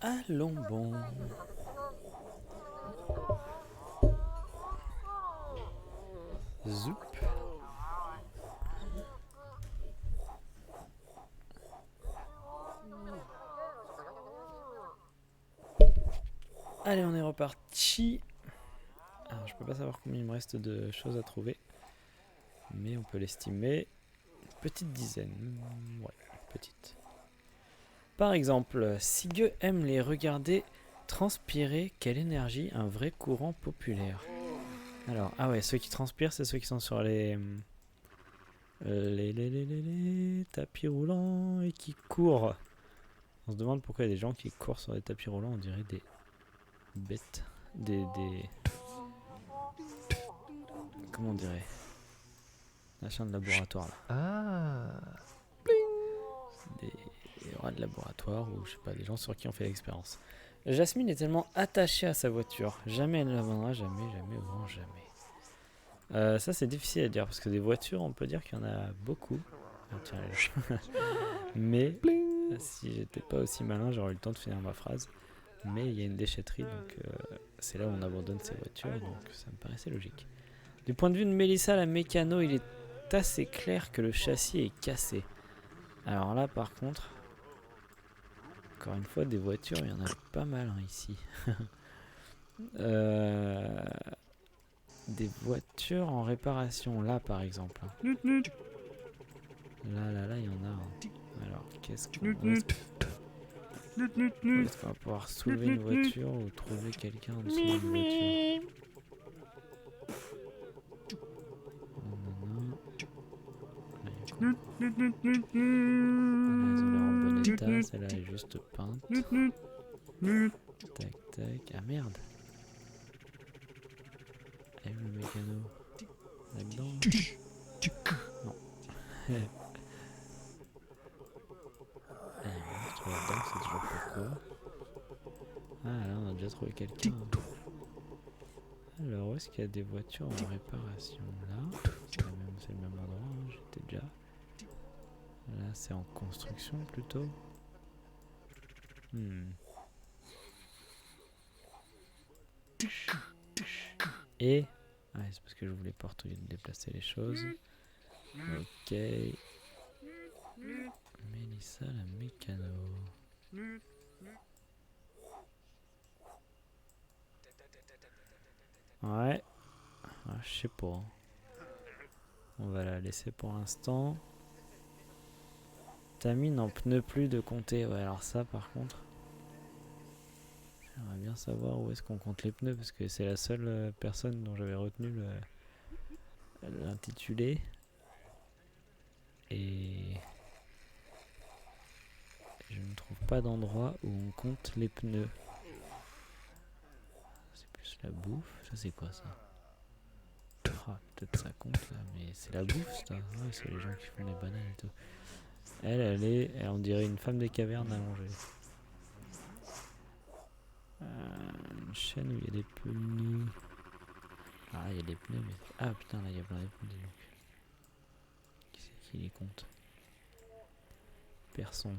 Speaker 1: Allons bon. Zoup. Allez, on est reparti. Alors, je peux pas savoir combien il me reste de choses à trouver, mais on peut l'estimer. Petite dizaine. Ouais, petite. Par exemple, si Gueux aime les regarder transpirer, quelle énergie, un vrai courant populaire. Alors, ah ouais, ceux qui transpirent, c'est ceux qui sont sur les tapis roulants et qui courent. On se demande pourquoi il y a des gens qui courent sur des tapis roulants, on dirait des bêtes, des comment on dirait, machins de laboratoire là.
Speaker 2: Ah.
Speaker 1: Des rats de laboratoire ou je sais pas, des gens sur qui on fait l'expérience. Jasmine est tellement attachée à sa voiture, jamais elle ne la vendra, jamais, jamais, au grand jamais. Ça c'est difficile à dire parce que des voitures on peut dire qu'il y en a beaucoup. Ah, tiens, mais si j'étais pas aussi malin j'aurais eu le temps de finir ma phrase. Mais il y a une déchetterie donc c'est là où on abandonne ces voitures donc ça me paraissait logique. Du point de vue de Mélissa la mécano il est assez clair que le châssis est cassé. Alors là par contre, encore une fois des voitures il y en a pas mal hein, ici. Des voitures en réparation là par exemple. Là, il y en a un. Alors, qu'est-ce qu'on va pouvoir soulever une voiture ou trouver quelqu'un en dessous d'une voiture? Là, elles ont l'air en bon état. Celle-là est juste peinte. Tac, tac. Ah merde! Elle est où le mécano? Là-dedans? Non. On se trouve là-dedans, c'est toujours pas cool. Ah là, on a déjà trouvé quelqu'un. Alors, où est-ce qu'il y a des voitures en réparation? Là, c'est le même endroit, hein, j'étais déjà. Là, c'est en construction plutôt. Et... Ah, c'est parce que je voulais pas de déplacer les choses. Ok. Mélissa la mécano. Ouais. Ah, je sais pas. On va la laisser pour l'instant. Tammy n'en pneut plus de compter. Ouais, alors ça par contre. J'aimerais bien savoir où est-ce qu'on compte les pneus parce que c'est la seule personne dont j'avais retenu l'intitulé. Et je ne trouve pas d'endroit où on compte les pneus. C'est plus la bouffe. Ça c'est quoi ça? Ah, peut-être ça compte là, mais c'est la bouffe ça. Ouais, c'est les gens qui font les bananes et tout. On dirait une femme des cavernes allongée. Une chaîne où il y a des pneus. Ah, il y a des pneus, mais. Ah putain, là il y a plein de pneus. Donc. Qui c'est qui les compte? Personne.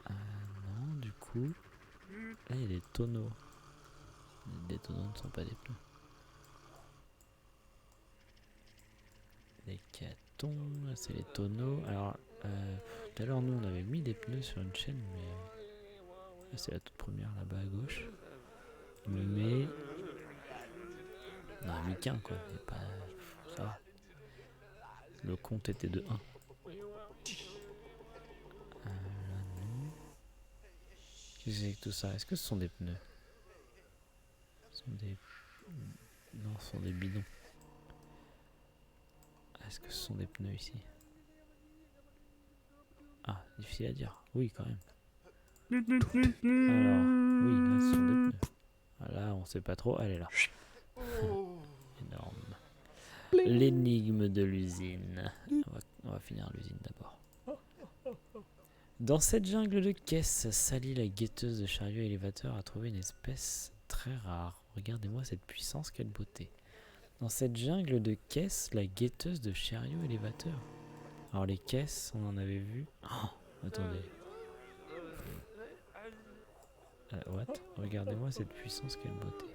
Speaker 1: Ah non, du coup. Là il y a des tonneaux. Des tonneaux ne sont pas des pneus. Des catons, là c'est les tonneaux. Alors, tout à l'heure nous on avait mis des pneus sur une chaîne, mais. Là c'est la toute première là-bas à gauche. Mais. On en a mis qu'un quoi. Et pas. Ça va. Le compte était de 1. Là non. Qu'est-ce que c'est que tout ça? Est-ce que ce sont des pneus? Ce sont des. Non, ce sont des bidons. Est-ce que ce sont des pneus ici? Ah, difficile à dire. Oui, quand même. Alors, oui, là, ce sont des pneus. Ah, là, on sait pas trop. Elle est là. Énorme. L'énigme de l'usine. On va finir l'usine d'abord. Dans cette jungle de caisses, Sally, la guetteuse de chariot élévateur, a trouvé une espèce très rare. Regardez-moi cette puissance, quelle beauté. Dans cette jungle de caisses, la guetteuse de chariot élévateur. Alors les caisses, on en avait vu. Oh, attendez. What? Regardez-moi cette puissance, quelle beauté.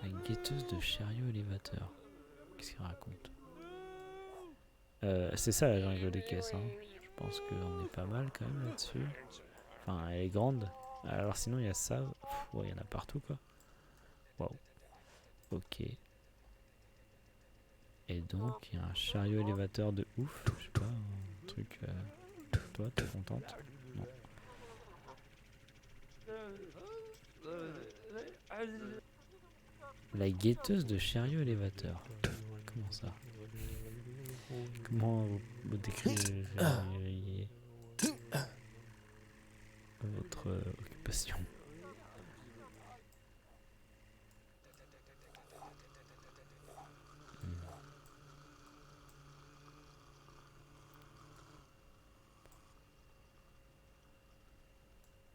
Speaker 1: La guetteuse de chariot élévateur. Qu'est-ce qu'elle raconte? C'est ça la jungle des caisses. Hein. Je pense qu'on est pas mal quand même là-dessus. Enfin, elle est grande. Alors sinon, il y a ça. Ouais, il y en a partout quoi. Waouh. Ok. Et donc, il y a un chariot élévateur de ouf. Je sais pas, un truc. Toi, t'es contente? Non. La guetteuse de chariot élévateur. Comment ça? Comment vous décrivez votre occupation?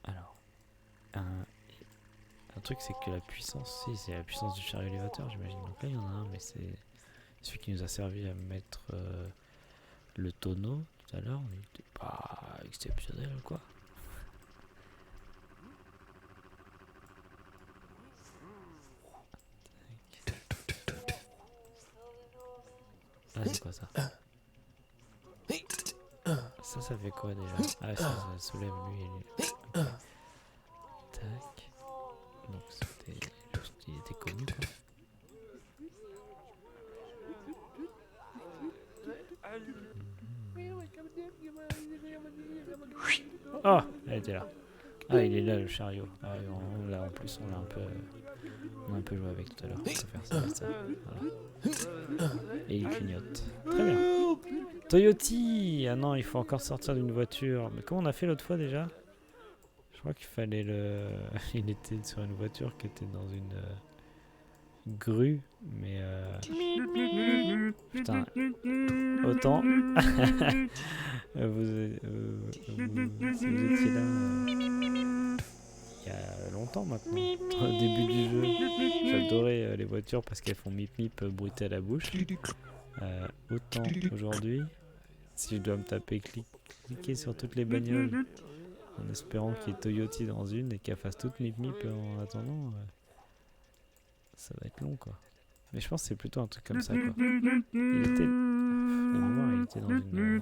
Speaker 1: Alors, truc, c'est que la puissance, si, c'est la puissance du chariot élévateur, j'imagine. Donc là, il y en a un, mais c'est celui qui nous a servi à mettre le tonneau tout à l'heure. Il était pas exceptionnel, quoi. Ah, c'est quoi ça? Ça fait quoi déjà? Ah, ça soulève lui et lui. Okay. Tac. Donc c'était juste, il était connu, quoi. Oh, elle était là. Ah, il est là le chariot. Ah, là en plus on a un peu joué avec tout à l'heure. On peut faire ça. Voilà. Et il clignote. Très bien. Toyoti. Ah non, il faut encore sortir d'une voiture. Mais comment on a fait l'autre fois déjà? Je crois qu'il fallait le... Il était sur une voiture qui était dans une grue. Mais putain. Autant. Si vous étiez là il y a longtemps maintenant, au début du jeu, j'adorais les voitures parce qu'elles font mip mip bruiter à la bouche. Autant aujourd'hui, si je dois me taper cliquer sur toutes les bagnoles en espérant qu'il y ait Toyoti dans une et qu'elle fasse toute mip mip en attendant, ça va être long, quoi. Mais je pense que c'est plutôt un truc comme ça, quoi. Il était dans une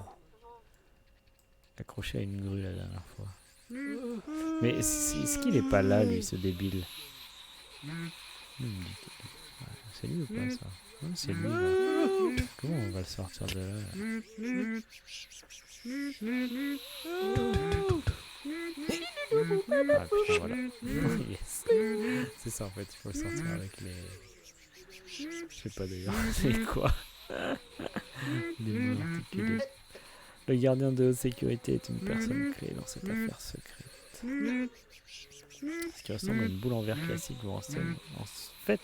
Speaker 1: accroché à une grue la dernière fois. Mais est-ce qu'il est pas là, lui, ce débile? C'est lui ou pas, ça? Ouais, c'est lui, là. Comment on va le sortir de là? Ah putain, voilà. Yes. C'est ça, en fait, il faut le sortir avec les... Je sais pas d'ailleurs, c'est quoi? Des mots articulés. Le gardien de haute sécurité est une personne clé dans cette affaire secrète. Ce qui ressemble à une boule en verre classique vous renseigne en fait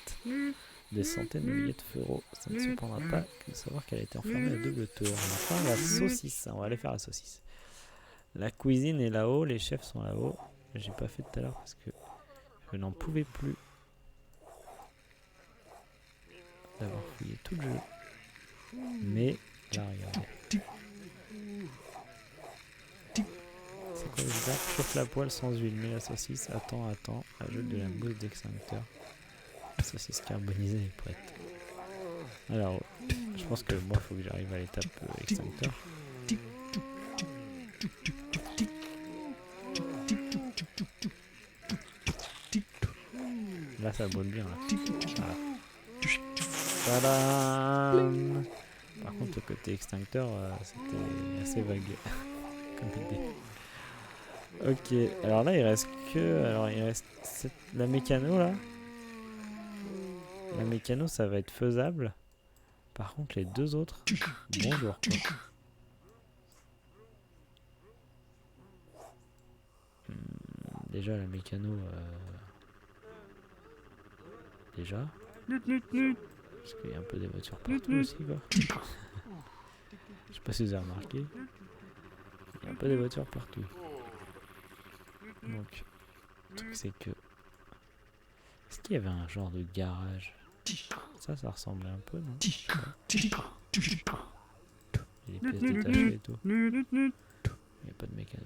Speaker 1: des centaines de milliers de feuilles. Ça ne surprendra pas que de savoir qu'elle a été enfermée à double tour. Enfin, la saucisse. On va aller faire la saucisse. La cuisine est là-haut, les chefs sont là-haut. J'ai pas fait tout à l'heure parce que je n'en pouvais plus d'avoir fouillé tout le jeu. Mais là, regardez. C'est quoi déjà? Chauffe la poêle sans huile, mets la saucisse, attends, ajoute de la mousse d'extincteur. La saucisse carbonisée est prête. Alors, je pense que moi, il faut que j'arrive à l'étape extincteur. Là, ça brûle bien. Là. Voilà. Tadam! Par contre, le côté extincteur, c'était assez vague comme idée. Ok, alors là il reste la mécano là. La mécano ça va être faisable. Par contre les deux autres, bonjour quoi. Déjà la mécano déjà. Parce qu'il y a un peu des voitures partout aussi quoi. Je sais pas si vous avez remarqué. Il y a un peu des voitures partout. Donc, le truc c'est que... Est-ce qu'il y avait un genre de garage? Ça ressemblait un peu, non? Il y a des pièces détachées et tout. Il n'y a pas de mécano.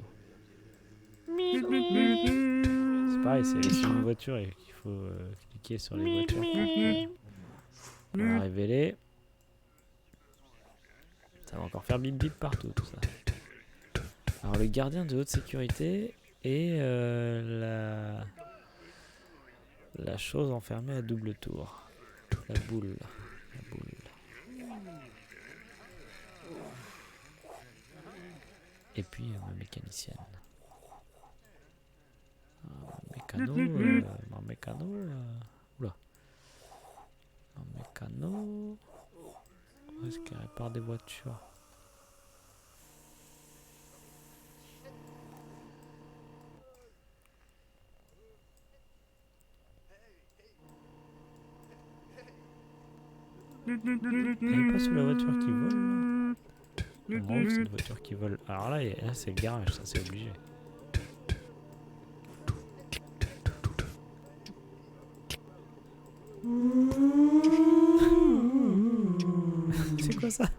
Speaker 1: C'est pareil, c'est une voiture et qu'il faut cliquer sur les voitures. On va révéler. Ça va encore faire bip bip partout tout ça. Alors le gardien de haute sécurité et la chose enfermée à double tour. La boule. Et puis ma mécanicienne. Ma mécano. Oula. Ma mécano. Où est-ce qu'elle répare des voitures? Elle est pas sous la voiture qui vole là? En gros, c'est une voiture qui vole. Alors là c'est le garage, ça c'est obligé. ça.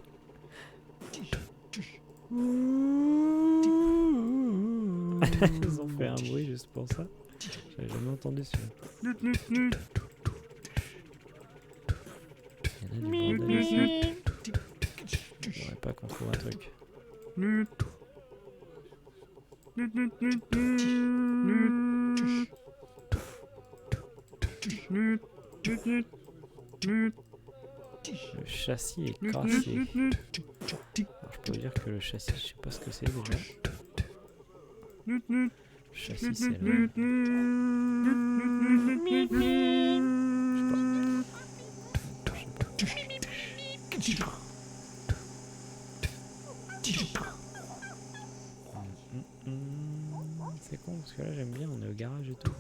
Speaker 1: Ils ont fait un bruit juste pour ça. J'avais jamais entendu celui-là. Il y en a du bordel ici. J'aurais pas qu'on trouve un truc. Le châssis est cassé. Alors, je peux vous dire que le châssis, je sais pas ce que c'est déjà. Le châssis, c'est le... C'est con parce que là j'aime bien, on est au garage et tout.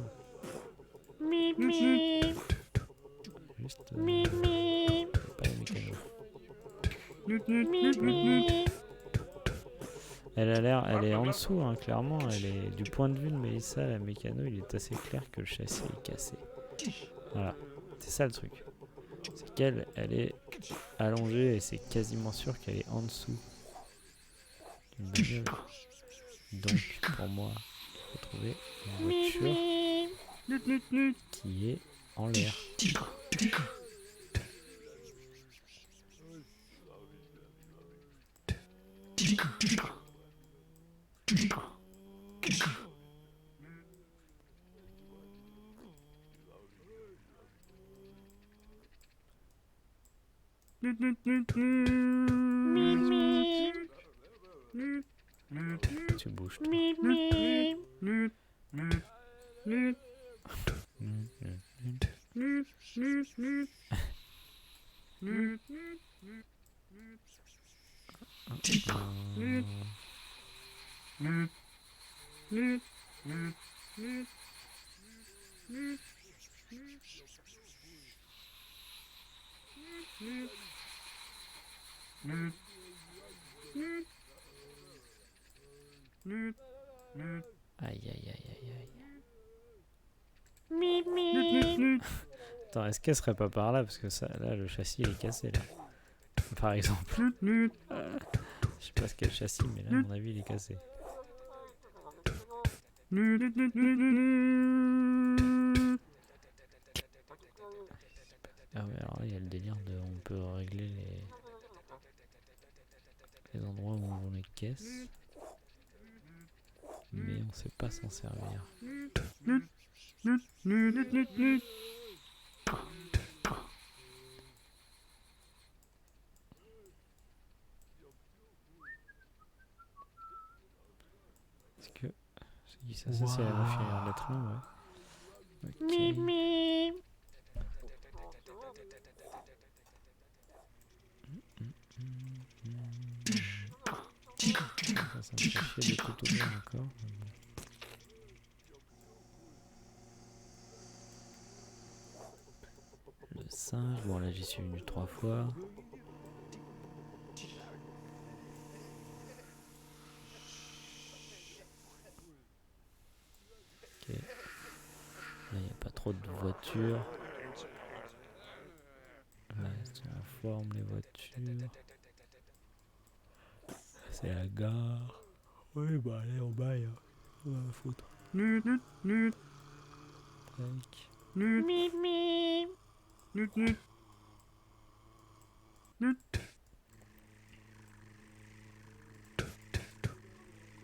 Speaker 1: Juste pas les mécanos. Elle est en dessous, hein, clairement. Elle est du point de vue de Mélissa, la mécano, il est assez clair que le châssis est cassé. Voilà, c'est ça le truc. C'est qu'elle, elle est allongée et c'est quasiment sûr qu'elle est en dessous d'une bagnole. Donc, pour moi, il faut trouver une voiture qui est en l'air. Tu bouges toi. Aïe aïe aïe aïe aïe. Attends, est-ce qu'elle serait pas par là? Parce que ça, là, le châssis il est cassé là. Par exemple. Je sais pas ce qu'est le châssis, mais là, à mon avis, il est cassé. Ah ouais, alors là, il y a le délire de... On peut régler les endroits où on les caisse. Mais on sait pas s'en servir. Est-ce que... Ça c'est la inférieure d'être long, ouais. Ok. Ça me fait chier de tout ouvrir encore. Le singe, bon là j'y suis venu 3 fois. Ok. Là il n'y a pas trop de voitures. Là elles sont en forme les voitures. C'est la gare. Oui bah allez on baille. On va foutre. Tac.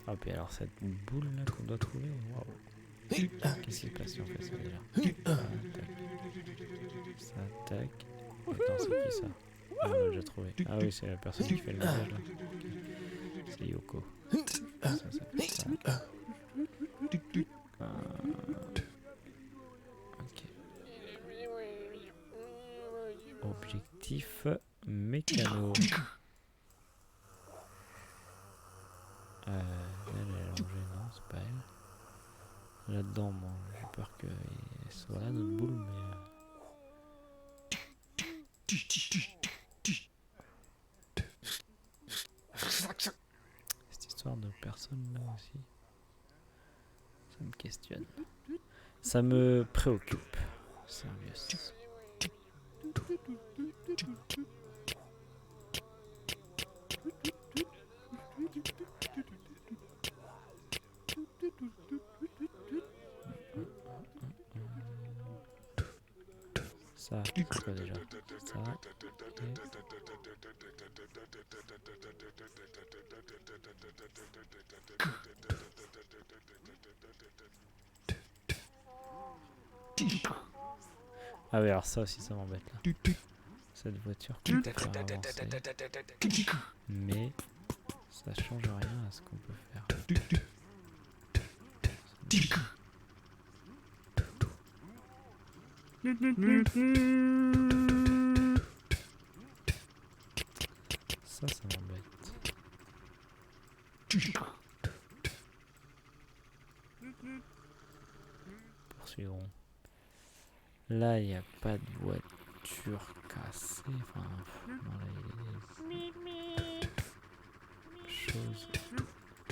Speaker 1: Ah puis alors cette boule là qu'on doit trouver, waouh. Qu'est-ce qui se passe si on fait ça déjà? Ça, tac. Attends, c'est qui ça? Ah, on l'a déjà trouvé. Ah oui, c'est la personne qui fait le ménage là. C'est Yoko. Ça fait ça. Ok. Objectif mécano. Elle est allongée, non, c'est pas elle. Là-dedans, moi, j'ai peur qu'elle soit là, notre boule, mais... Cette histoire de personne là aussi, ça me questionne. Ça me préoccupe. Sérieux. Ça, c'est quoi déjà? Ça. Ah oui, alors ça aussi, ça m'embête là. Cette voiture qu'on peut faire avancer. Mais ça change rien à ce qu'on peut faire. Ça m'embête. Poursuivons. Là, il n'y a pas de voiture cassée. Enfin, non, là, il y a des choses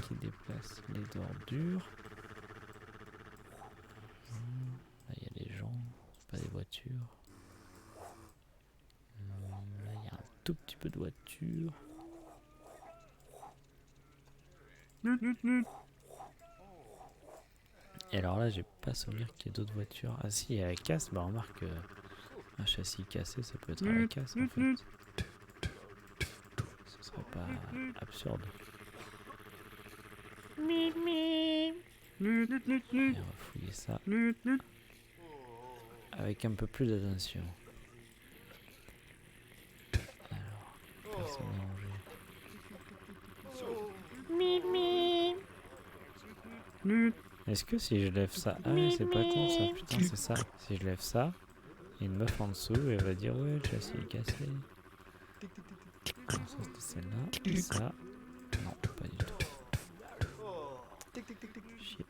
Speaker 1: qui déplacent les ordures. Là, il y a des gens, pas des voitures. Là, il y a un tout petit peu de voitures. Et alors là, j'ai pas souvenir qu'il y ait d'autres voitures. Ah si, il y a la casse. Bah remarque, un châssis cassé, ça peut être à la casse en fait. Ce serait pas absurde. Et on va fouiller ça avec un peu plus d'attention. Alors, personne à manger. Est-ce que si je lève ça... Ah oui, c'est pas con ça, putain, c'est ça. Si je lève ça, il y a une meuf en dessous et elle va dire ouais, le châssis est cassé. Alors ça c'était celle-là, ça... Non, pas du tout. Chier.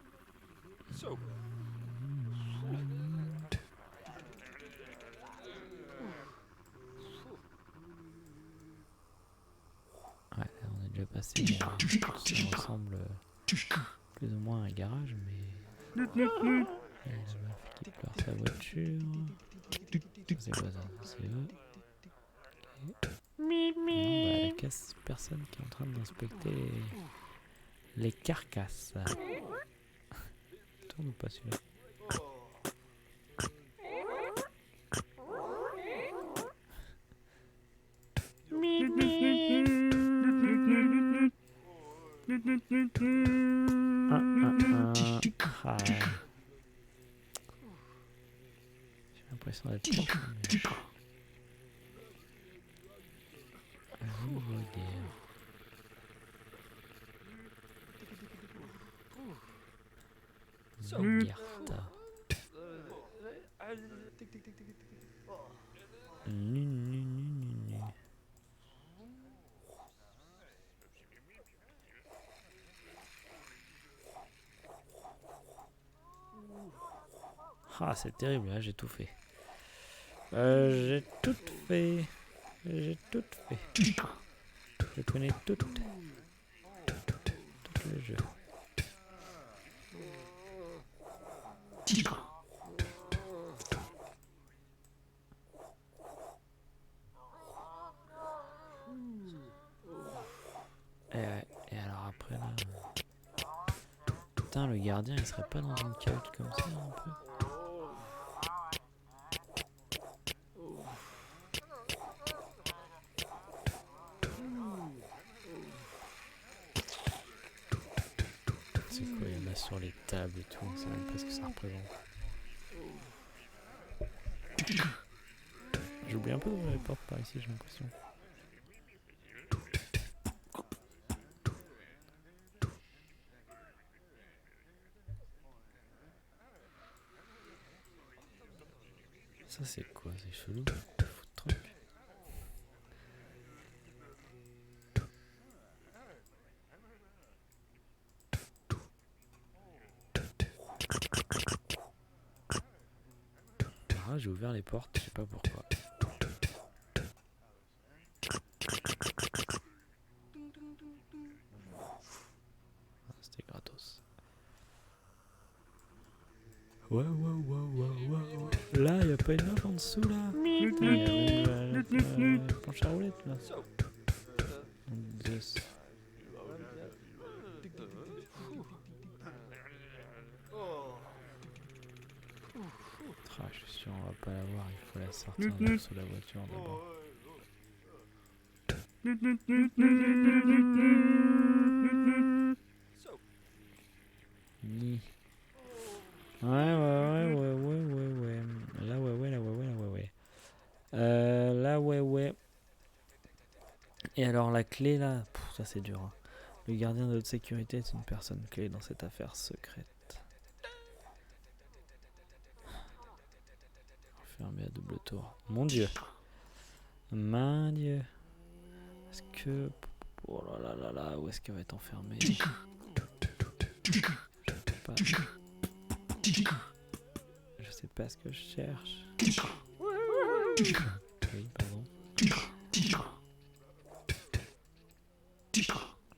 Speaker 1: Ouais, là, on est déjà passé. Ça ressemble plus ou moins à un garage, mais... Il y a la meuf qui pleure sa voiture. C'est quoi ça? C'est eux. Okay. Non, bah, la casse, personne qui est en train d'inspecter les carcasses. Tourne ou pas celui-là? Ah. J'ai l'impression d'être fort, mais... Je vois guère. Zengarta. Ah, c'est terrible, là, j'ai tout fait. J'ai tout fait. J'ai tout fait. Je connais tout le jeu. Et alors après là... Putain, le gardien il serait pas dans une cage comme ça un peu? C'est quoi, il y en a sur les tables et tout, on sait même pas ce que ça représente. J'oublie un peu d'ouvrir les portes par ici, j'ai l'impression. Ça c'est quoi? C'est chelou. Food truck. Ah, j'ai ouvert les portes, je sais pas pourquoi. Ah, c'était gratos. Ouais. Là, y a pas une meuf en dessous là. Putain, y a même la planche à roulettes là. Yes. Je suis sûr on va pas la voir, il faut la sortir sous la voiture d'abord. Ni. Ouais. Là, ouais. Et alors, la clé, là, ça c'est dur. Hein. Le gardien de haute sécurité est une personne clé dans cette affaire secrète. Fermé à double tour. Mon Dieu. Mon Dieu. Est-ce que... Oh là, où est-ce qu'elle va être enfermée? Je sais pas. Je sais pas ce que je cherche. Oui, pardon.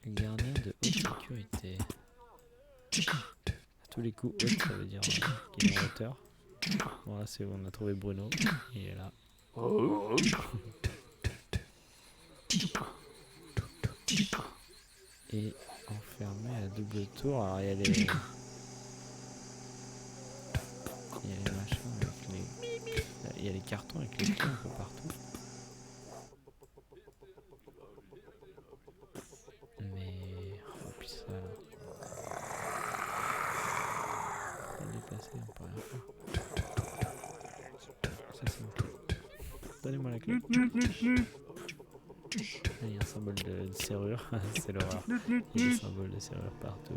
Speaker 1: Le gardien de haute sécurité. À tous les coups, haute, ça veut dire qu'il est en hauteur. Bon, là, c'est où on a trouvé Bruno. Il est là. Et enfermé à double tour. Alors, il y a les... machins avec les... Il y a les cartons avec les clés un peu partout. Mais... Oh, puis ça, là. On va dépasser, on peut rien faire. Ça, c'est une clé. Donnez-moi la clé. Ah, il y a un symbole de serrure. C'est l'horreur. Il y a des symboles de serrure partout.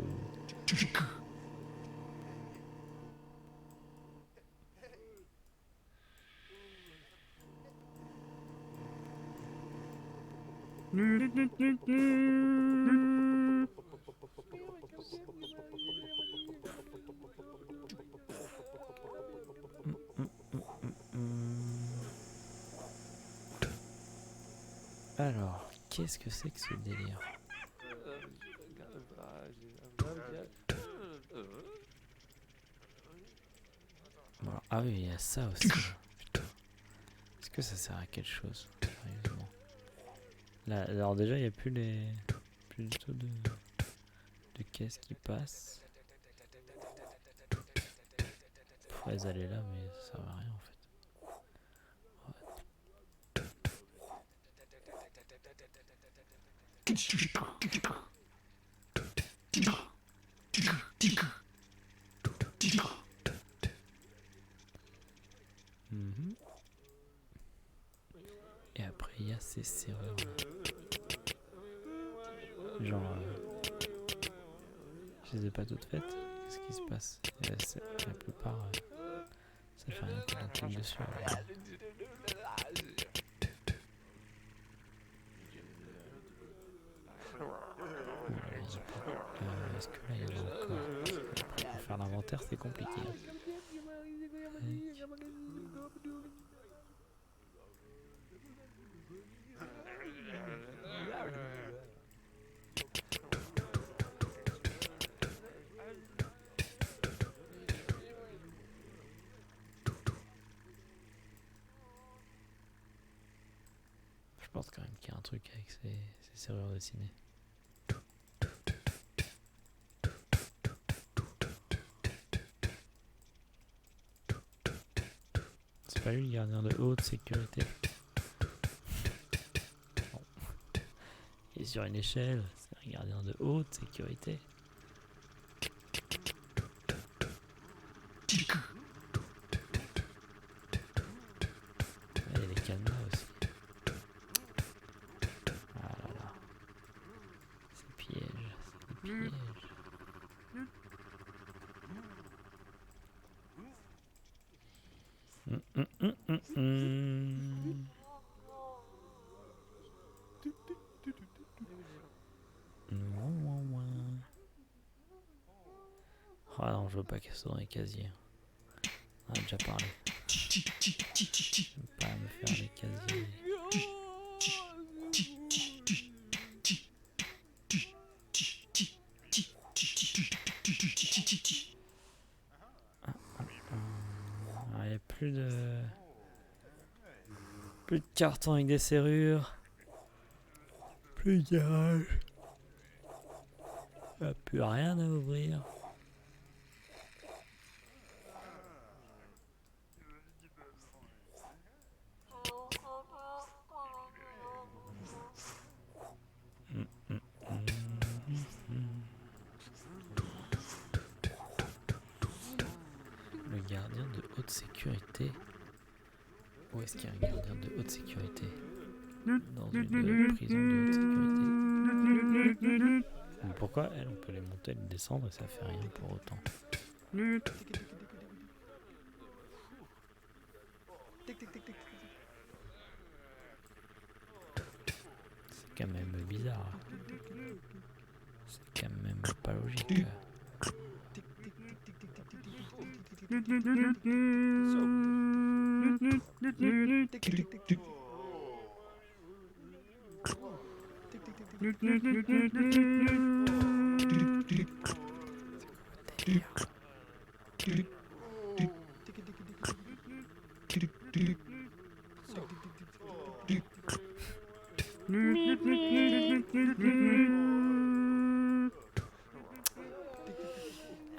Speaker 1: Alors, qu'est-ce que c'est que ce délire? Bon, ah oui, il y a ça aussi. Putain. Est-ce que ça sert à quelque chose? Sérieusement. Là, alors déjà, il n'y a plus du tout de caisses qui passent. Pourrais aller là, mais ça sert à rien en fait. Et après, il y a ces serrures. Genre, je les ai pas toutes faites. Qu'est-ce qui se passe? La plupart, ça fait rien quand on clique dessus. Est-ce que là, il y en a encore? Pour faire l'inventaire, c'est compliqué. Je pense quand même qu'il y a un truc avec ces serrures dessinées. C'est pas lui le gardien de haute sécurité. Bon. Il est sur une échelle, c'est un gardien de haute sécurité. Il y a les cadenas aussi. Ah là là. C'est piège, c'est des pièges. Ah non, je veux pas qu'elle soit dans les casiers. On a déjà parlé. J'aime pas me faire les casiers. Il n'y a plus de cartons avec des serrures. Le garage. Il n'y a plus rien à ouvrir. Le gardien de haute sécurité. Où est-ce qu'il y a un gardien de haute sécurité? Dans une prison de haute sécurité. Mais pourquoi elle, on peut les monter et les descendre et ça fait rien pour autant? C'est quand même bizarre. C'est quand même pas logique.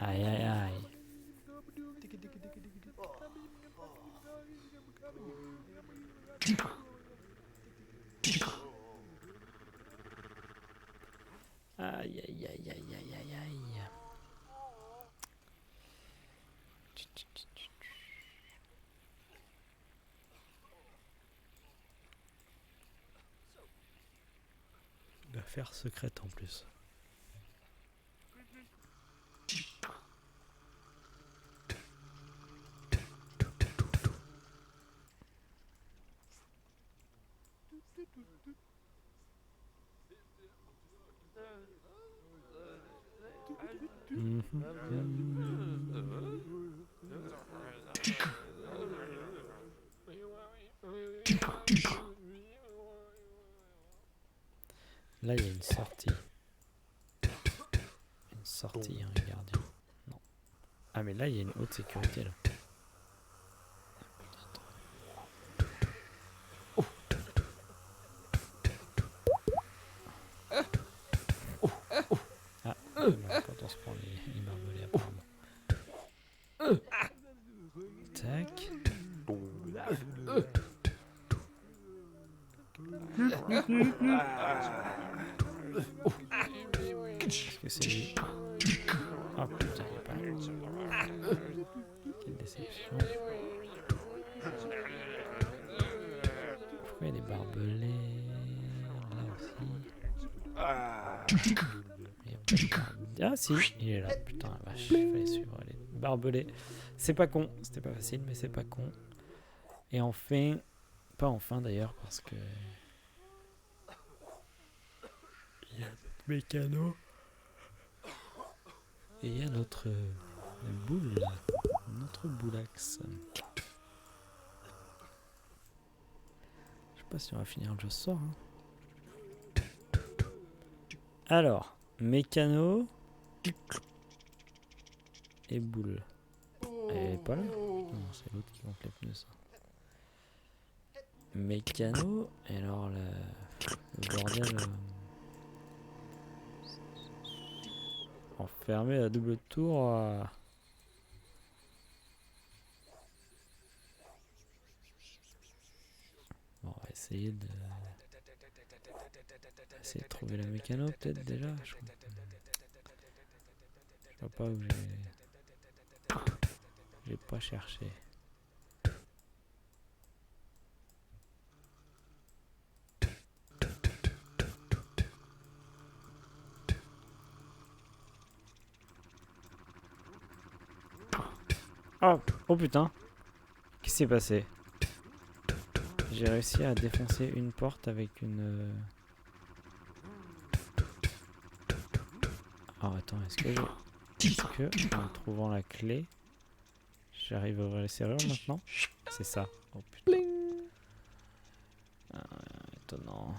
Speaker 1: Aïe aïe aïe. Aïe aïe aïe aïe aïe aïe aïe. L'affaire secrète en plus. Là, il y a une sortie. Une sortie, un gardien. Non. Ah, mais là, il y a une haute sécurité, là. Ah, quand on se prend les barbelés, apparemment. Tac. Est-ce que c'est lui? Oh putain, il est pas. Quelle déception. Pourquoi il y a des barbelés là aussi? Ah si, il est là. Putain la vache, il fallait suivre les barbelés. C'est pas con, c'était pas facile mais c'est pas con. Et enfin, pas enfin d'ailleurs parce que il y a notre mécano et il y a notre boule, notre boulax. Je sais pas si on va finir le jeu ce soir. Hein. Alors, mécano et boule. Elle est pas là? Non, c'est l'autre qui monte les pneus ça. Mécano, et alors le bordel enfermé à double tour. Bon, on va essayer de trouver la mécano peut-être déjà. Je vois pas où j'ai pas cherché. Oh putain, qu'est-ce qui s'est passé? J'ai réussi à défoncer une porte avec une... Alors attends, est-ce que en trouvant la clé, j'arrive à ouvrir les serrures maintenant? C'est ça. Oh putain. Étonnant.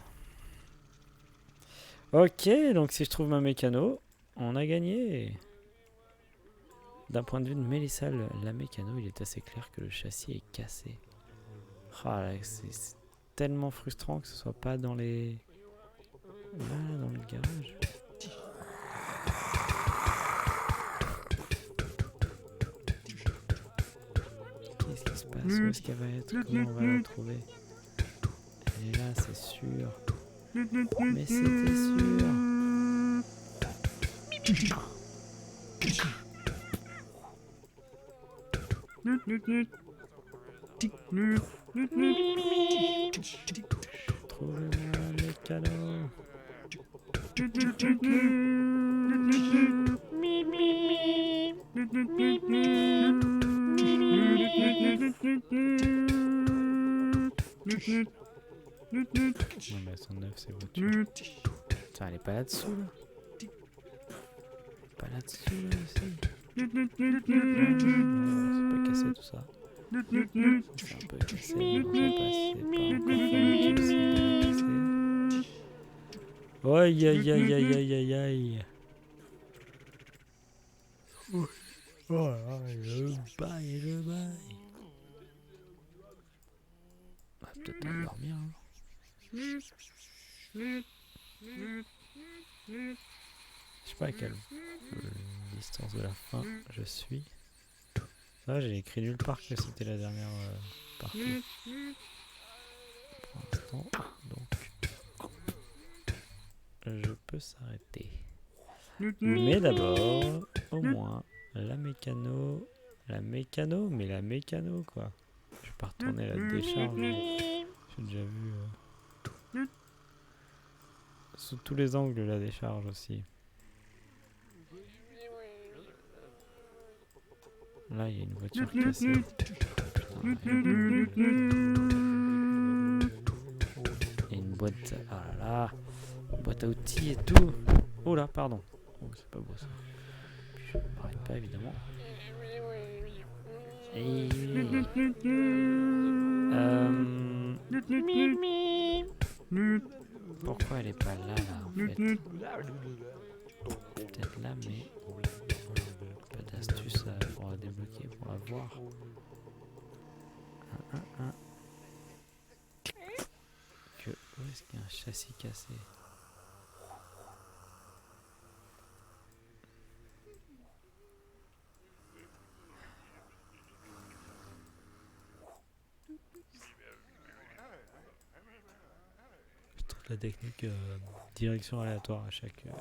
Speaker 1: Ok, donc si je trouve ma mécano, on a gagné. D'un point de vue de Mélissa, la mécano, il est assez clair que le châssis est cassé. Ah, c'est tellement frustrant que ce soit pas dans les Là, dans le garage. Qu'est-ce qui se passe? Où est-ce qu'elle va être? Comment on va la trouver? Elle est là, c'est sûr. Mais c'était sûr. Trouvez-moi un mécano. Non mais elles sont neuves ces voitures. Putain, elle est pas là-dessous là. Pas là-dessous là aussi. C'est pas cassé tout ça. C'est un peu cassé, mais je sais pas si c'est pas encore fait aussi bien cassé. Aïe aïe aïe aïe aïe aïe aïe. Oh là, je baille, je baille. On va peut-être aller dormir. Hein. Je sais pas à quelle distance de la fin je suis. Ça, j'ai écrit nulle part que c'était la dernière partie. Pour l'instant, donc je peux s'arrêter. Mais d'abord, au moins, la mécano, mais la mécano quoi. Je vais pas retourner à la décharge. J'ai déjà vu sous tous les angles la décharge aussi. Là, il y a une voiture cassée. Putain, il y a une boîte. Ah là là, une boîte à outils et tout. Oh là, pardon. Oh, c'est pas beau ça. Puis je ne m'arrête pas évidemment. Et... Pourquoi elle est pas là en fait? Peut-être là, mais pas d'astuce pour la débloquer, pour la voir. Où est-ce qu'il y a un châssis cassé? Je tente la technique direction aléatoire à chaque clic.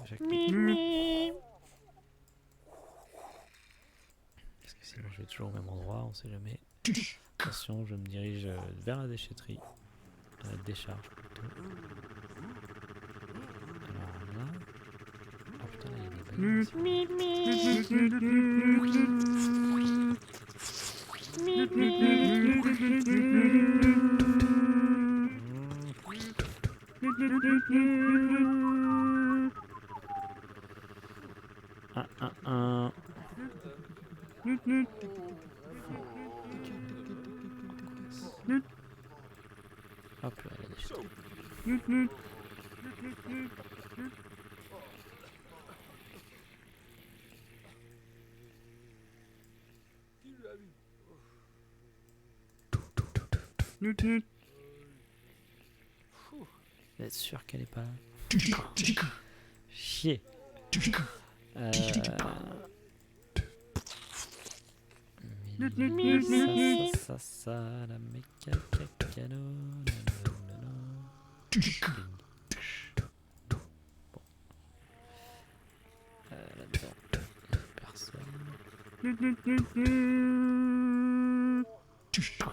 Speaker 1: Parce que sinon je vais toujours au même endroit, on sait jamais. Attention, je me dirige vers la déchetterie. La décharge plutôt. Alors là... Oh putain, là il y a des Hop là, la déchetterie. Vous êtes sûr qu'elle est pas là? Chier. Ça, la mécano. Bon. Là-dedans, personne. Tout ça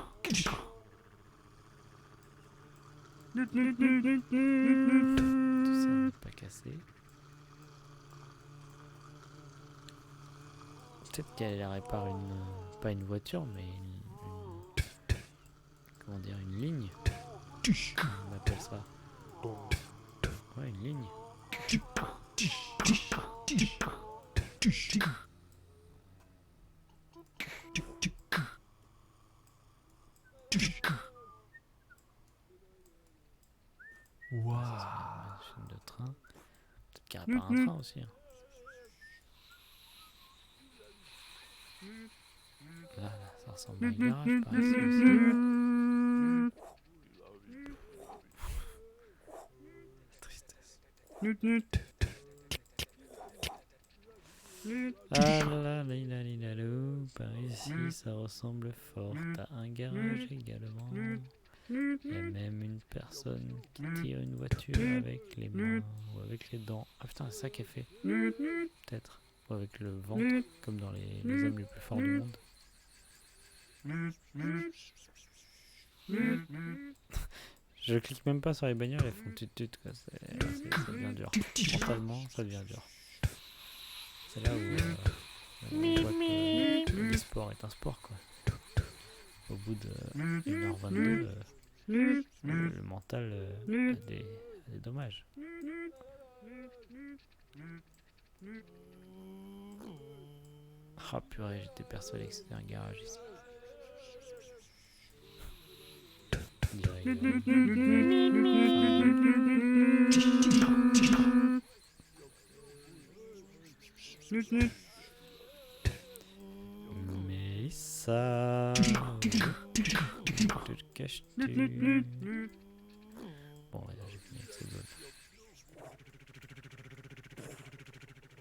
Speaker 1: n'est pas cassé. Peut-être qu'elle répare pas une voiture, mais comment dire, une ligne. On appelle ça. Ouais, une ligne. Waouh. Machine de train. Peut-être qu'elle répare un train aussi. Hein. Là, ça ressemble à un garage par ici aussi. Tristesse. Ah là là, par ici ça ressemble fort à un garage également. Il y a même une personne qui tire une voiture avec les mains ou avec les dents. Ah putain, c'est ça qu'elle fait. Peut-être. Ou avec le ventre, comme dans les hommes les plus forts du monde. Je clique même pas sur les bagnoles, elles font tut quoi. Ça devient dur. Mentalement, ça devient dur. C'est là où on voit que l'e-sport est un sport quoi. Au bout de 1h22, le mental a des dommages. Ah purée, j'étais persuadé que c'était un garage ici. On dirait, Mélissa, où te caches-tu? Bon, là j'ai fini avec cette zone.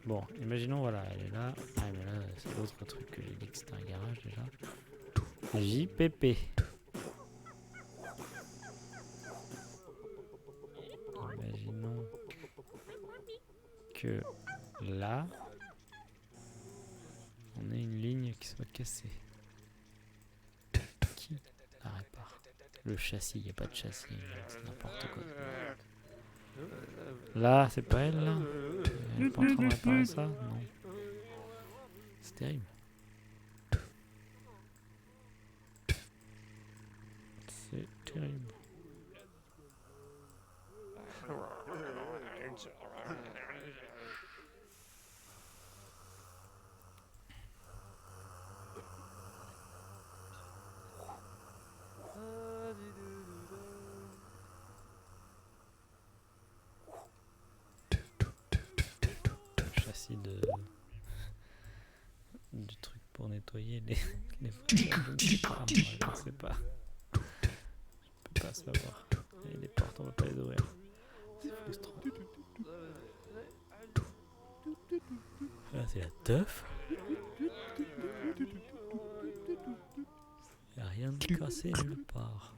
Speaker 1: Bon, imaginons, voilà, elle est là. Ah, mais là, c'est l'autre truc que j'ai dit que c'était un garage déjà. JPP. Imaginons que là, on ait une ligne qui soit cassée. Qui la répare? Le châssis, il n'y a pas de châssis, c'est n'importe quoi. Là, c'est pas elle là? Elle est pas en train de réparer ça? Non. C'est terrible. C'est terrible. Le châssis du truc pour nettoyer les je ne sais pas. Moi, je ne sais pas. Je peux pas savoir. Et les portes, on va pas les ouvrir. C'est frustrant. Là, c'est la teuf. Il n'y a rien de cassé nulle part.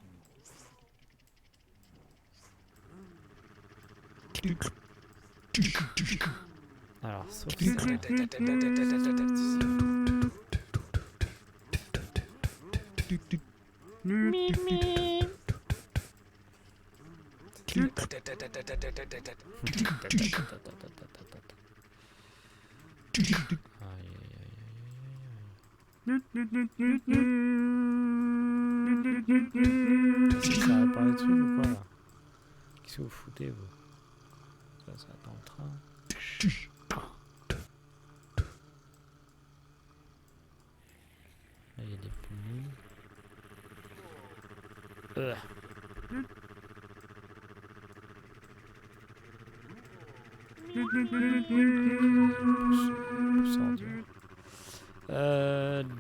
Speaker 1: Alors, sauf ça répare les trucs ou quoi là? Qu'est-ce que vous foutez vous? Ça attend le train. Là il y a des pneus.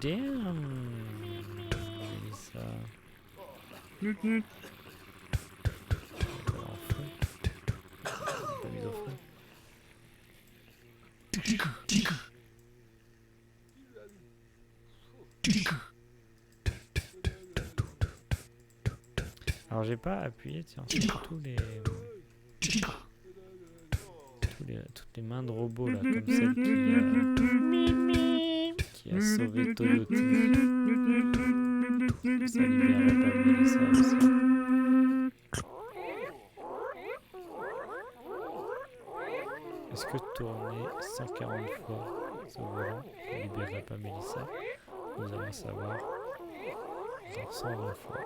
Speaker 1: Damn. Mélissa. Elle est en feu. Pas mise au feu. Alors j'ai pas appuyé tiens, sur toutes les mains de robot là, comme celle qui a sauvé Toyota. Ça libérait pas Mélissa aussi. Est-ce que tourner 140 fois ce volant ne libérerait pas Mélissa? Nous allons savoir dans 120 fois.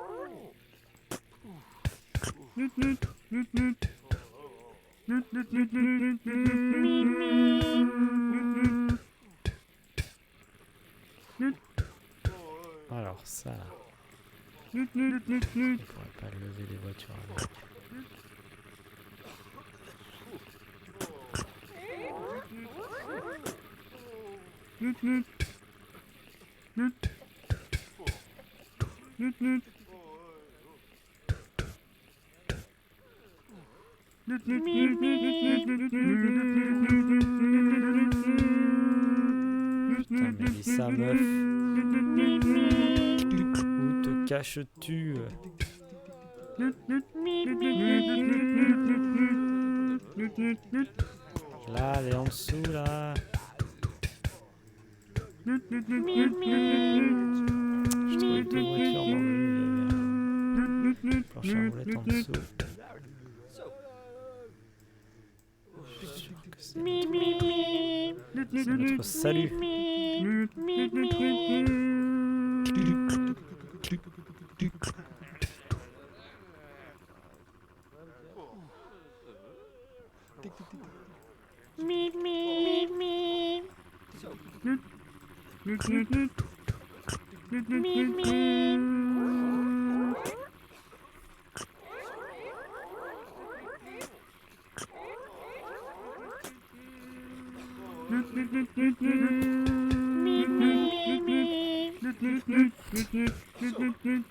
Speaker 1: Alors ça, on ne pourrait pas lever les voitures avec. Putain, Mélissa, meuf. Où te caches-tu? Là, elle est en dessous, là. Je trouvais deux voitures dans le lot. Il y avait un planche à roulettes en dessous. Je suis sûr que c'est notre salut.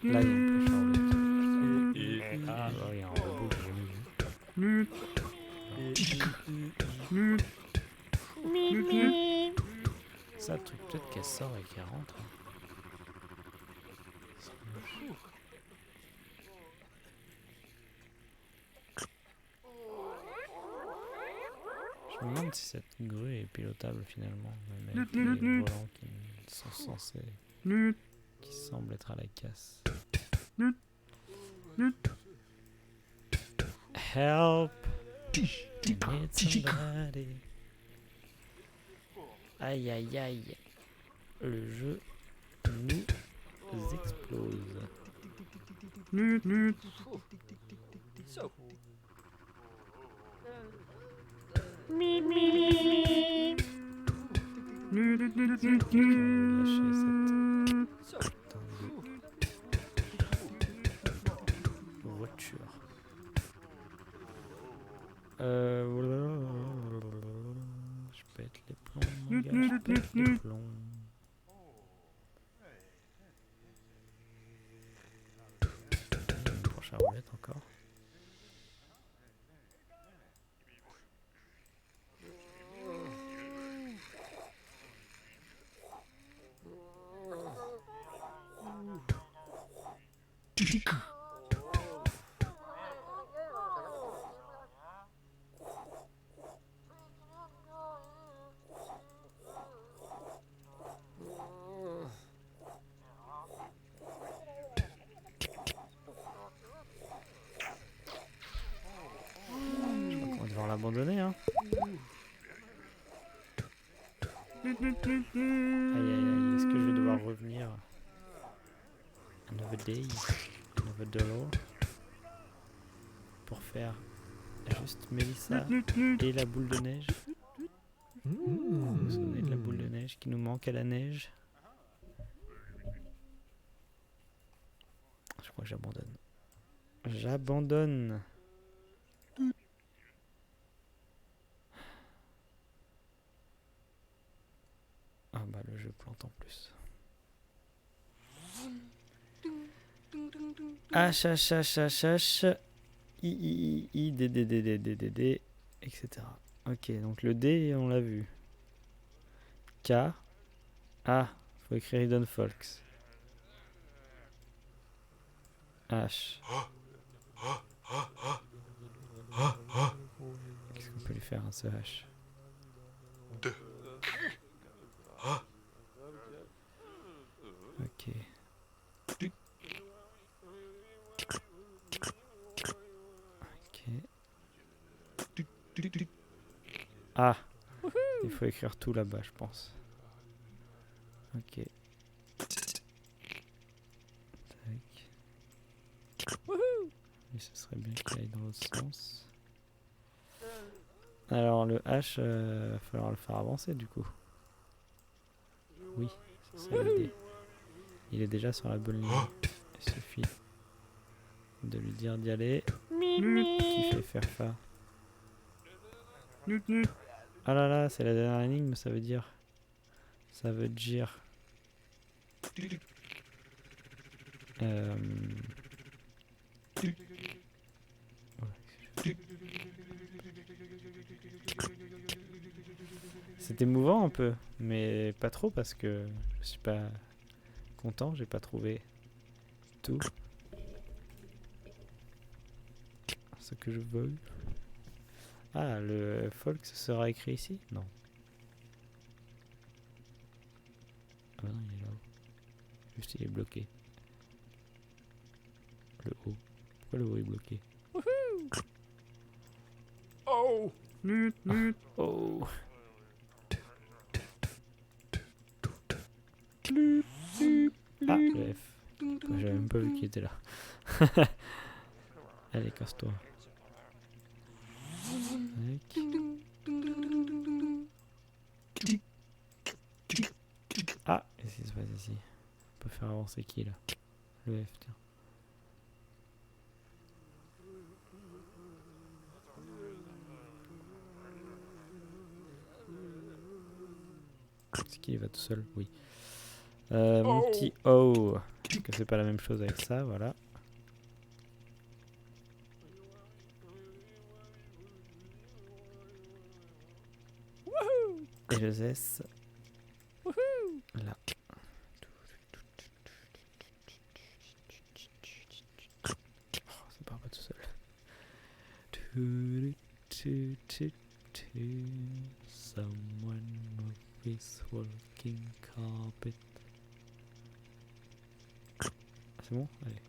Speaker 1: Là, il y a une planche à roulettes. Ah, ouais, il y a un robot que j'ai jamais vu. Ça, le truc, peut-être qu'elle sort et qu'elle rentre. Je me demande si cette grue est pilotable finalement, même avec les volants qui sont censés, qui semblent être à la casse. Help! I need somebody. Aïe aïe aïe. Le jeu nous explose. Voiture. Je pète les plombs, mon gars, je pète les plombs. Une planche à roulettes encore. On va l'abandonner, hein. Aïe aïe aïe, est-ce que je vais devoir revenir? Another day, another dollar. Pour faire juste Mélissa et la boule de neige. Vous vous souvenez de la boule de neige qui nous manque à la neige? Je crois que j'abandonne. J'abandonne. Ah bah le jeu plante en plus. H H H H H I I I D D D D D D D etc. Ok, donc le D on l'a vu. K. Ah, faut écrire Hidden Folks. H. Qu'est-ce qu'on peut lui faire à ce H? Ok. Ok. Ah, il faut écrire tout là-bas, je pense. Ok. Tac. Et ce serait bien qu'il aille dans l'autre sens. Alors le H, va falloir le faire avancer du coup. Oui, c'est ça l'idée. Il est déjà sur la bonne ligne. Il suffit de lui dire d'y aller. Qui fait faire ça? Ah là là, c'est la dernière énigme, ça veut dire. Ça veut dire. C'est émouvant un peu, mais pas trop parce que je suis pas content, j'ai pas trouvé tout ce que je veux. Ah, le folk sera écrit ici? Non. Ah non, il est là-haut. Juste il est bloqué. Le haut. Pourquoi le haut est bloqué?
Speaker 2: Oh! Nut, nut.
Speaker 1: Oh! Ah, le F. J'avais même pas vu qu'il était là. Allez, casse-toi. Avec. Ah, qu'est-ce qui se passe ici? On peut faire avancer qui là? Le F, tiens. C'est qui il va tout seul? Oui. Mon petit O. Est-ce que c'est pas la même chose avec ça? Voilà. Et le S. Là. Oh, ça part pas tout seul. Someone move this walking carpet. C'est bon? Allez.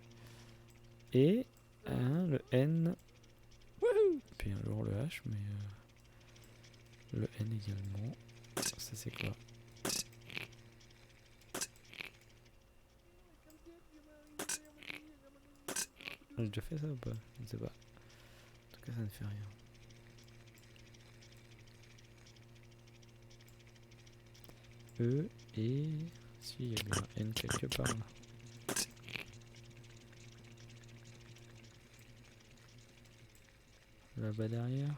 Speaker 1: Et le N. Puis un jour le H, mais le N également. Ça c'est quoi? J'ai déjà fait ça ou pas? Je ne sais pas. En tout cas, ça ne fait rien. E et... Si, il y a bien un N quelque part là. Là-bas derrière.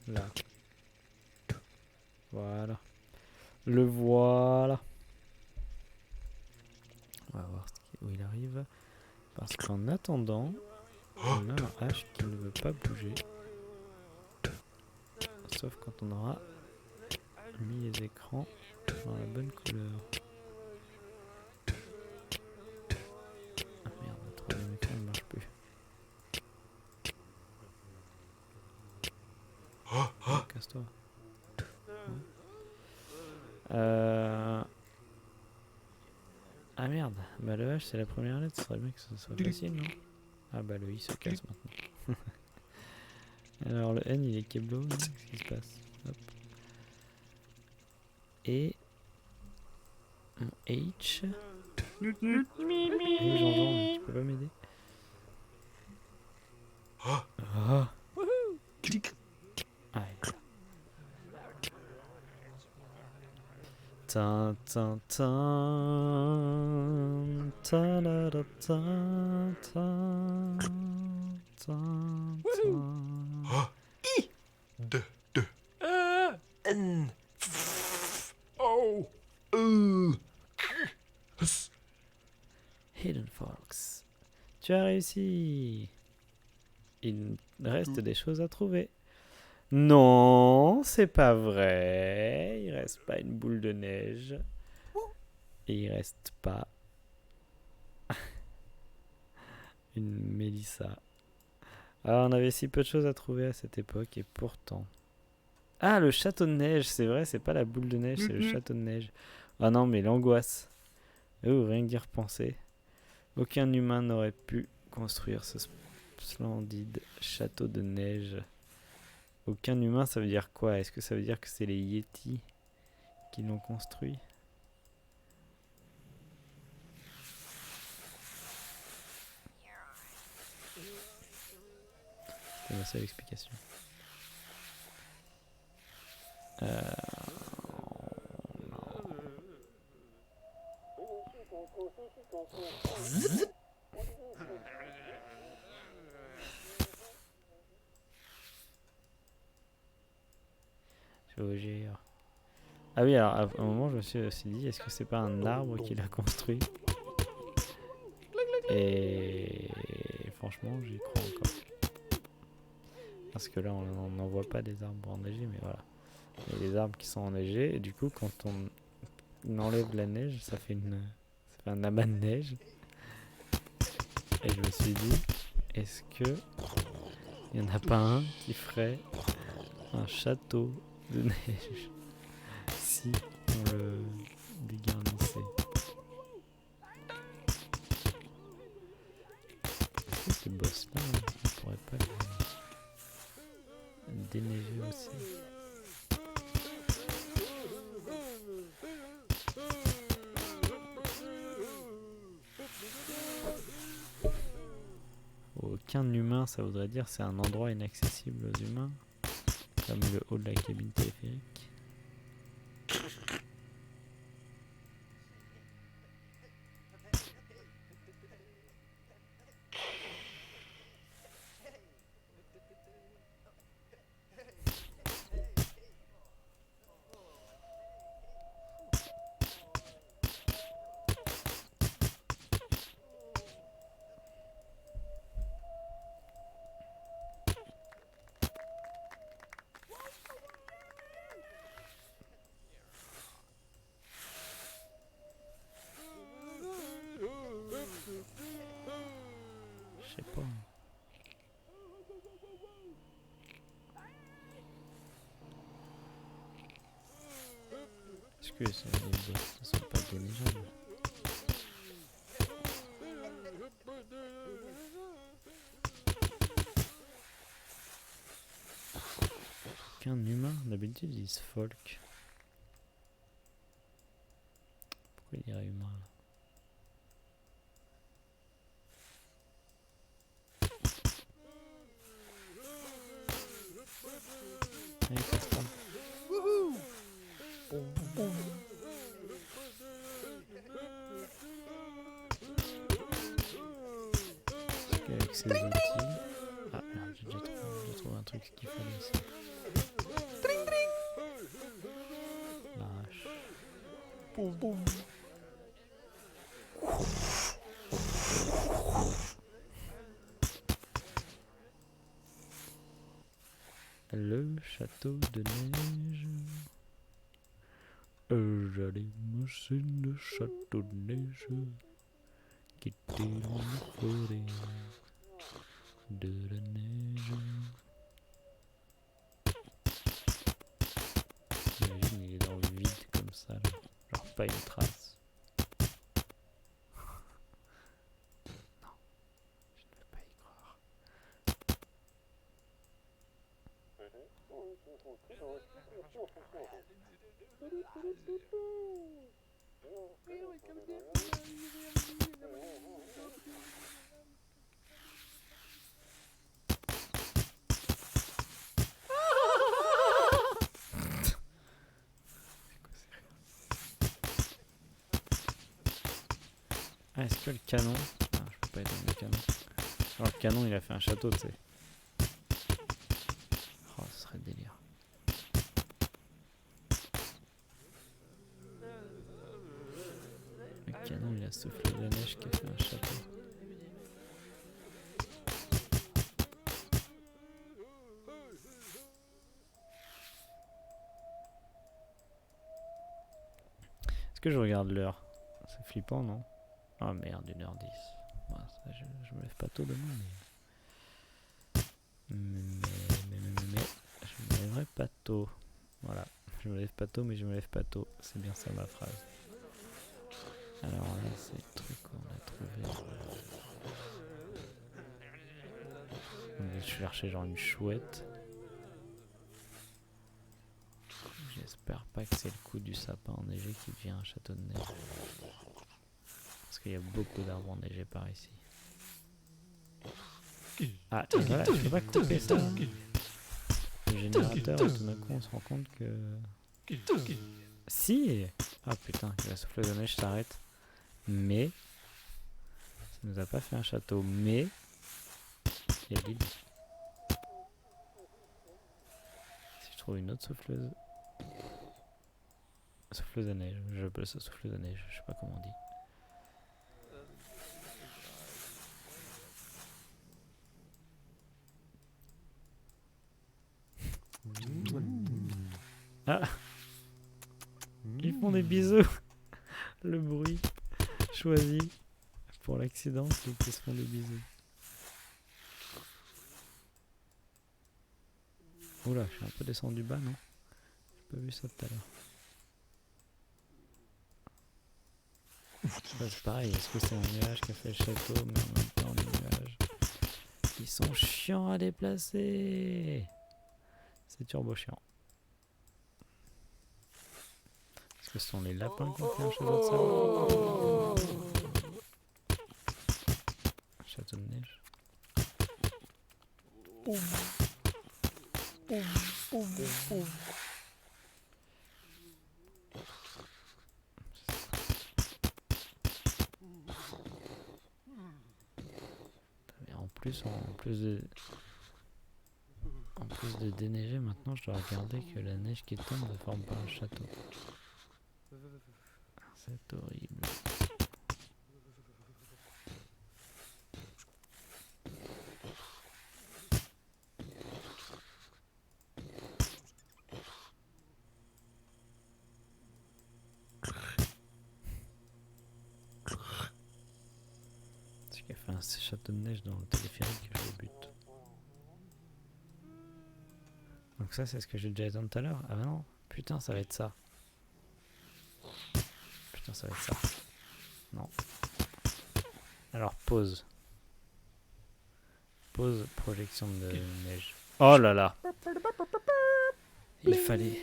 Speaker 1: Là. Voilà. Le voilà. On va voir où il arrive. Parce qu'en attendant, on a un H qui ne veut pas bouger. Sauf quand on aura mis les écrans dans la bonne couleur. Ah merde, le troisième écran ne marche plus. Casse-toi. Ah merde, bah le H c'est la première lettre, ce serait bien que ce soit facile, non? Ah bah le I se casse maintenant. Alors le N il est keblo, qu'est-ce qui se passe? Hop. Et mon H. Hey Jean-Jean, tu peux pas m'aider? Ah. Aïe. Tin tin tin ta la da tin tin tin tin.
Speaker 2: D. N. O. S.
Speaker 1: Hidden Fox. Tu as réussi. Il reste des choses à trouver. Non, c'est pas vrai. Il reste pas une boule de neige. Et il reste pas une Mélissa. Ah, on avait si peu de choses à trouver à cette époque et pourtant. Ah, le château de neige, c'est vrai, c'est pas la boule de neige, c'est le château de neige. Ah non, mais l'angoisse. Oh, rien que d'y repenser. Aucun humain n'aurait pu construire ce splendide château de neige. Aucun humain, ça veut dire quoi? Est-ce que ça veut dire que c'est les Yétis qui l'ont construit? C'est la seule explication. Je vous jure. Ah oui, alors à un moment, je me suis aussi dit, est-ce que c'est pas un arbre qui l'a construit? Et franchement, j'y crois encore. Parce que là, on n'en voit pas des arbres enneigés, mais voilà. Il y a des arbres qui sont enneigés, et du coup, quand on enlève la neige, ça fait un amas de neige. Et je me suis dit, est-ce que il n'y en a pas un qui ferait un château de neige si on le dégarnissait? Est-ce que ces boss-là, on pourrait pas les déneiger aussi? Aucun humain, ça voudrait dire c'est un endroit inaccessible aux humains, comme le haut de la cabine téléphérique. Je sais pas. Est-ce que les boss ne sont pas déneigeables? Qu'un humain, d'habitude ils disent folk. Pourquoi il dirait humain là? Ah, il passe pas. Parce qu'avec ces outils... Ah merde, j'ai trouvé un truc qu'il fallait ici. La hache. Le château de neige. J'allais le château de neige qui était dans la forêt de la neige. J'imagine il est dans le vide comme ça, là. Genre pas une trace. Non, je ne veux pas y croire. Ah, est-ce que le canon... Ah, je peux pas éteindre le canon. Alors le canon il a fait un château, tu sais. Oh, ce serait délire. Le canon il a soufflé de la neige qui a fait un château. Est-ce que je regarde l'heure? C'est flippant, non? Oh merde, 1h10. Bon, ça, je me lève pas tôt demain, mais je me lèverai pas tôt. Voilà, je me lève pas tôt, mais je me lève pas tôt. C'est bien ça ma phrase. Alors là, c'est le truc qu'on a trouvé. Je suis chercher genre une chouette. J'espère pas que c'est le coup du sapin enneigé qui devient un château de neige. Parce qu'il y a beaucoup d'arbres enneigés par ici. Ah, et voilà, je peux pas couper ça. Le générateur, et tout d'un coup, on se rend compte que... Si! Ah putain, que la souffleuse de neige s'arrête. Mais... ça nous a pas fait un château, mais... il y a l'île. Si je trouve une autre souffleuse... souffleuse à neige, j'appelle ça souffleuse à neige, je sais pas comment on dit. Ah, ils font des bisous. Le bruit choisi pour l'accident, c'est qu'ils se font des bisous. Oula, je suis un peu descendu bas, non? J'ai pas vu ça tout à l'heure. C'est pareil, est-ce que c'est un nuage qui a fait le château, mais en même temps, les nuages, ils sont chiants à déplacer. C'est turbo chiant. Est-ce que ce sont les lapins qui ont fait un château de sable? Un château de neige. Et en plus de déneiger, maintenant je dois regarder que la neige qui tombe ne forme pas un château. C'est horrible. C'est qu'il a fait un château de neige dans le téléphérique que je le bute. Donc ça c'est ce que j'ai déjà éteint tout à l'heure. Ah bah non, putain ça va être ça. Putain ça va être ça. Non. Alors pause. Pause projection de neige. Oh là là. Il fallait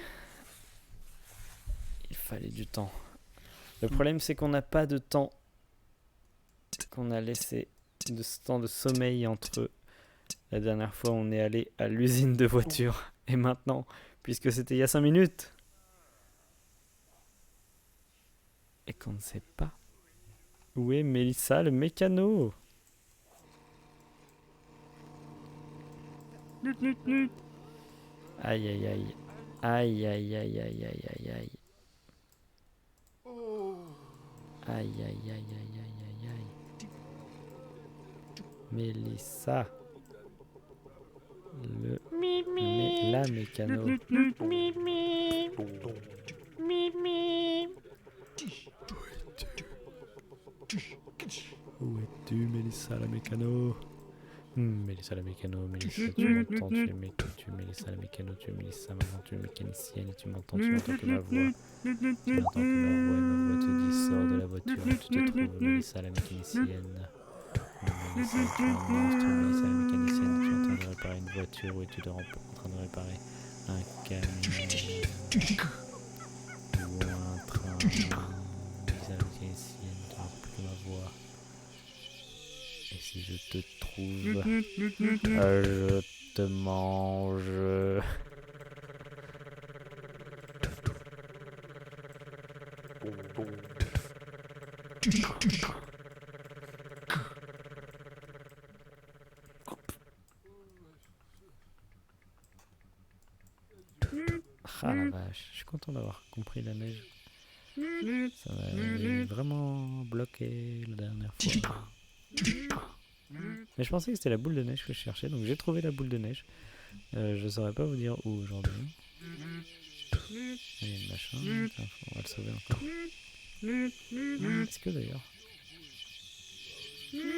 Speaker 1: du temps. Le problème c'est qu'on n'a pas de temps. Qu'on a laissé de ce temps de sommeil entre la dernière fois on est allé à l'usine de voitures et maintenant, puisque c'était il y a 5 minutes. Et qu'on ne sait pas où est Mélissa le mécano. Aïe aïe aïe. Aïe aïe aïe aïe aïe aïe aïe. Aïe aïe aïe aïe aïe aïe aïe. Mélissa. La mécano. Où es-tu, Mélissa la mécano? Mélissa la mécano, Mélissa, tu m'entends, tu es Mélissa la mécano, tu es Mélissa, maintenant tu es mécanicienne et tu m'entends que ma voix. Tu m'entends que ma voix te dit sors de la voiture et tu te trouves Mélissa la mécanicienne. Mélissa, tu es un monstre, Mélissa la mécanicienne, tu es en train de réparer une voiture et tu es en train de réparer un camion ou un train. Mélissa la mécanicienne, tu n'entends plus que ma voix. Et si je te trouve, je te mange. Ah la vache, je suis content d'avoir compris la neige. Ça m'avait vraiment bloqué la dernière fois. Mais je pensais que c'était la boule de neige que je cherchais, donc j'ai trouvé la boule de neige. Je saurais pas vous dire où aujourd'hui. Et machin, putain, on va le sauver encore. Est-ce que d'ailleurs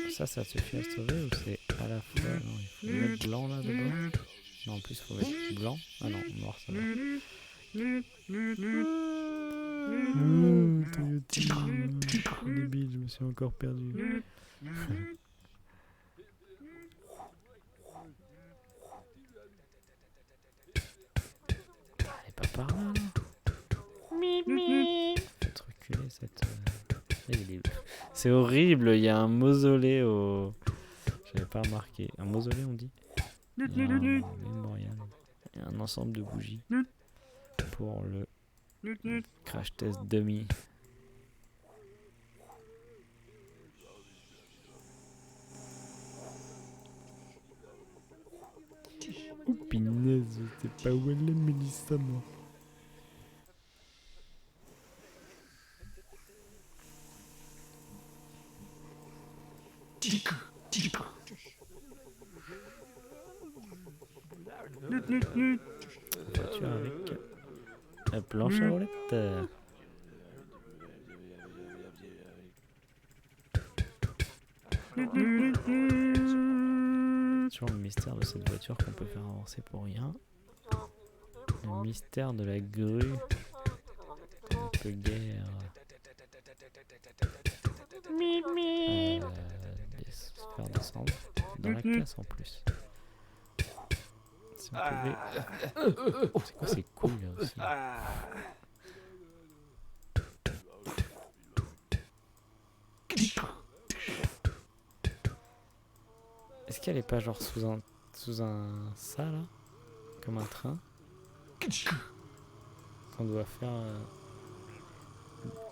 Speaker 1: ça suffit à le sauver ou c'est à la fois... Non, il faut mettre blanc là d'abord. Non, en plus il faut mettre blanc. Ah non, noir ça va. Débile, je me suis encore perdu. Elle est pas par là. Faites reculer cette... C'est horrible, il y a un mausolée au... J'avais pas remarqué. Un mausolée on dit? Il y a un mémorial. Il y a un ensemble de bougies pour le crash test dummy. Oh pinaise, je sais pas où elle est Mélissa moi. Voiture avec La planche à roulettes. Toujours le mystère de cette voiture qu'on peut faire avancer pour rien. Le mystère de la grue qu'on ne peut guère faire descendre dans la casse en plus. Si on pouvait... C'est quoi ces couilles là aussi? Est-ce qu'elle est pas genre sous un ça là? Comme un train? Qu'on doit faire...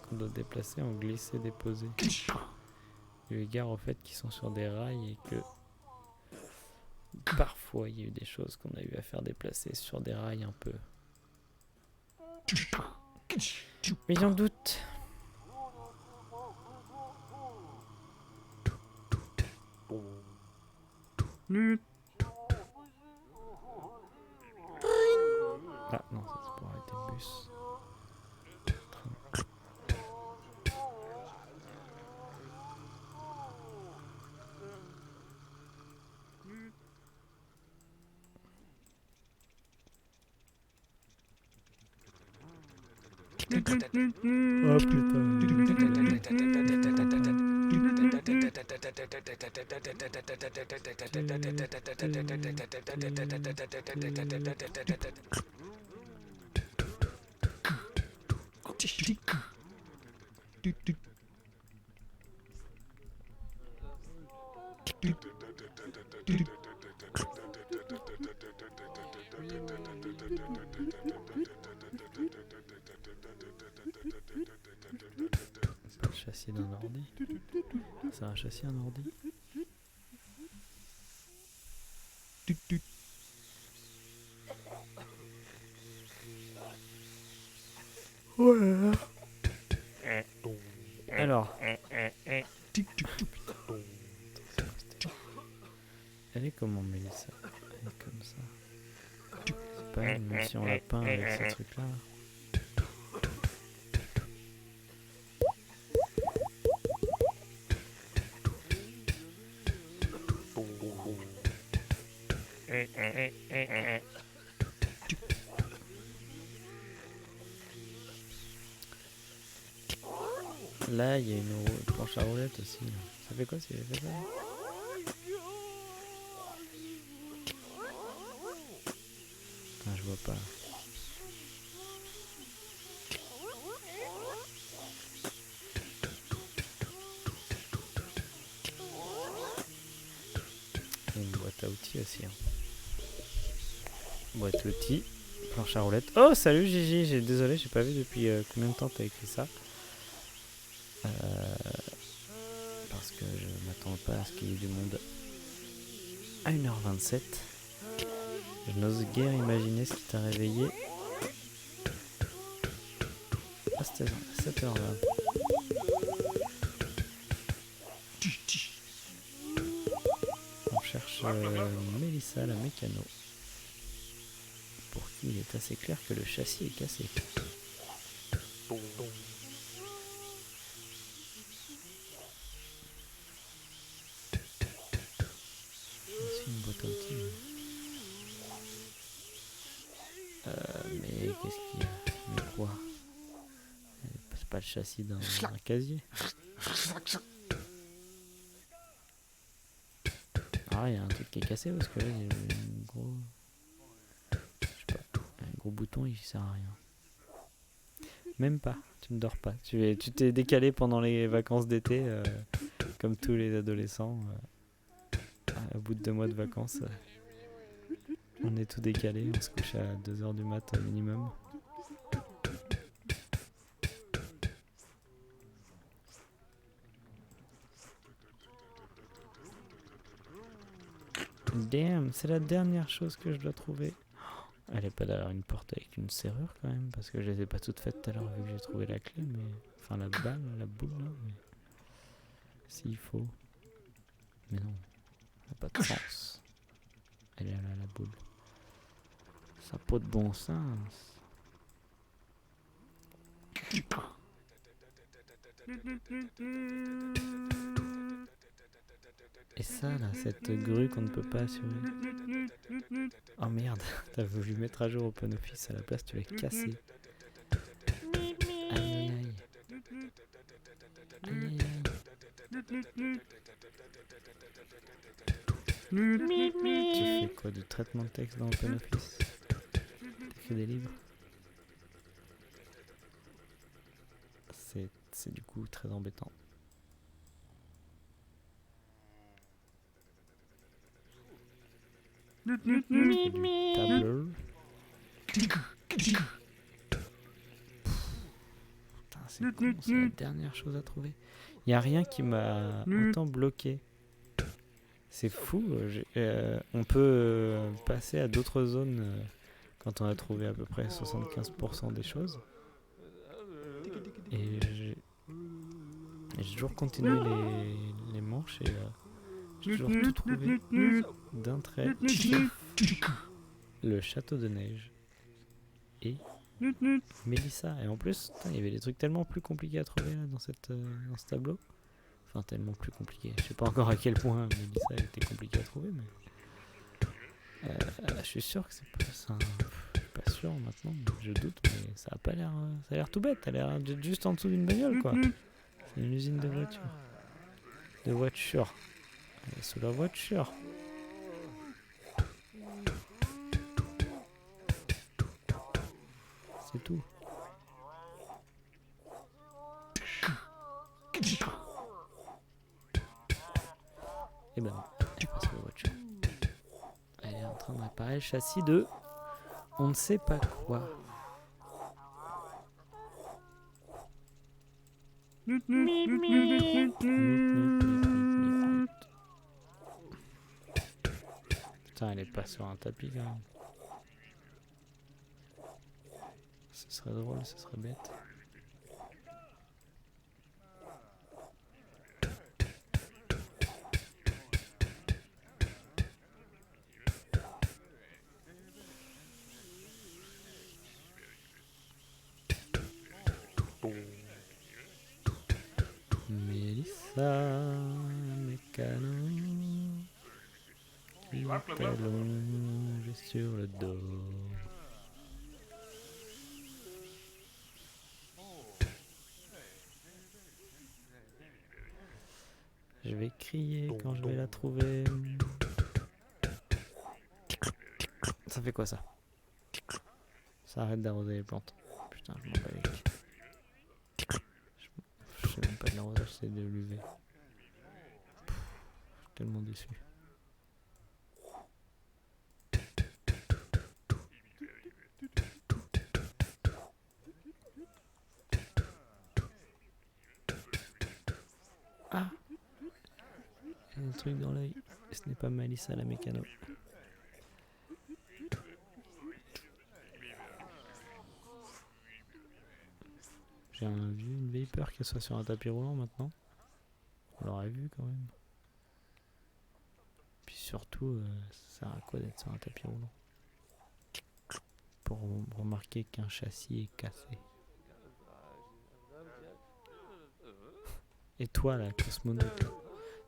Speaker 1: qu'on doit déplacer en glisser déposer. Eu égard au fait qu'ils sont sur des rails et que parfois il y a eu des choses qu'on a eu à faire déplacer sur des rails un peu. Mais j'en doute. Ah non, ça c'est pour arrêter le bus. Oh C'est pas le châssis d'un ordi. C'est un châssis un ordi. Ouais. Alors. Elle est comment Mélissa? Elle est comme ça. C'est pas une mission lapin avec ces trucs là. Là, il y a une planche à roulettes aussi. Là. Ça fait quoi si j'avais fait ça? Ah, je vois pas. Il y a une boîte à outils aussi. Hein. Boîte à outils, planche à roulettes. Oh, salut Gigi, désolé, j'ai pas vu depuis combien de temps t'as écrit ça. Parce que je m'attends pas à ce qu'il y ait du monde à 1h27. Je n'ose guère imaginer ce qui t'a réveillé. Ah, c'était 7h20. On cherche Mélissa, la mécano. Pour qui il est assez clair que le châssis est cassé. C'est une boîte à outils. Mais qu'est-ce qu'il y a? Mais quoi? C'est pas le châssis d'un casier. Ah, il y a un truc qui est cassé parce que là, il y a un gros... Je sais pas, un gros bouton, il sert à rien. Même pas, tu ne dors pas. Tu t'es décalé pendant les vacances d'été, comme tous les adolescents. Au bout de 2 mois de vacances, on est tout décalé, on se couche à 2h du mat minimum. Damn, c'est la dernière chose que je dois trouver. Elle est pas derrière une porte avec une serrure quand même, parce que je les ai pas toutes faites tout à l'heure vu que j'ai trouvé la clé, mais... Enfin la balle, la boule là, mais... S'il faut... Mais non, ça n'a pas de sens. Elle est là la boule. Ça n'a pas de bon sens. Et ça là, cette grue qu'on ne peut pas assurer. Oh merde, t'as voulu mettre à jour OpenOffice, à la place tu l'as cassé. Aïe aïe aïe. Aïe aïe aïe. Tu fais quoi, du traitement de texte dans OpenOffice? T'écris des livres? C'est du coup très embêtant. Du tableur. Putain, c'est con, c'est la dernière chose à trouver. Il n'y a rien qui m'a autant bloqué. C'est fou. On peut passer à d'autres zones quand on a trouvé à peu près 75% des choses. Et j'ai toujours continué les manches et j'ai toujours tout trouvé d'un trait. Le château de neige et Mélissa. Et en plus, il y avait des trucs tellement plus compliqués à trouver là, dans ce tableau. Enfin, tellement plus compliqués. Je sais pas encore à quel point Mélissa était compliqué à trouver, mais je suis sûr que c'est pas ça. Je suis pas sûr maintenant, je doute, mais ça a pas l'air. Ça a l'air tout bête. Ça a l'air juste en dessous d'une bagnole, quoi. C'est une usine de voitures. De voitures. Elle est sous la voiture. C'est tout. Et ben non, elle est pas sous la voiture. Elle est en train de réparer le châssis de on ne sait pas quoi. Putain, elle est pas sur un tapis quand même. Ce serait drôle, ce serait bête. Mélissa, mécano, qui est allongé sur le dos. Je vais crier quand je vais la trouver. Ça fait quoi ça? Ça arrête d'arroser les plantes. Putain, je m'en bats les couilles. Je sais même pas de l'arrosage, c'est de l'UV. Je suis tellement déçu. Ah! Il y a un truc dans l'œil. Ce n'est pas Mélissa la mécano. J'ai vu une vieille peur qu'elle soit sur un tapis roulant maintenant. On l'aurait vu quand même. Puis surtout, ça sert à quoi d'être sur un tapis roulant? Pour remarquer qu'un châssis est cassé. Et toi là, cosmonaute,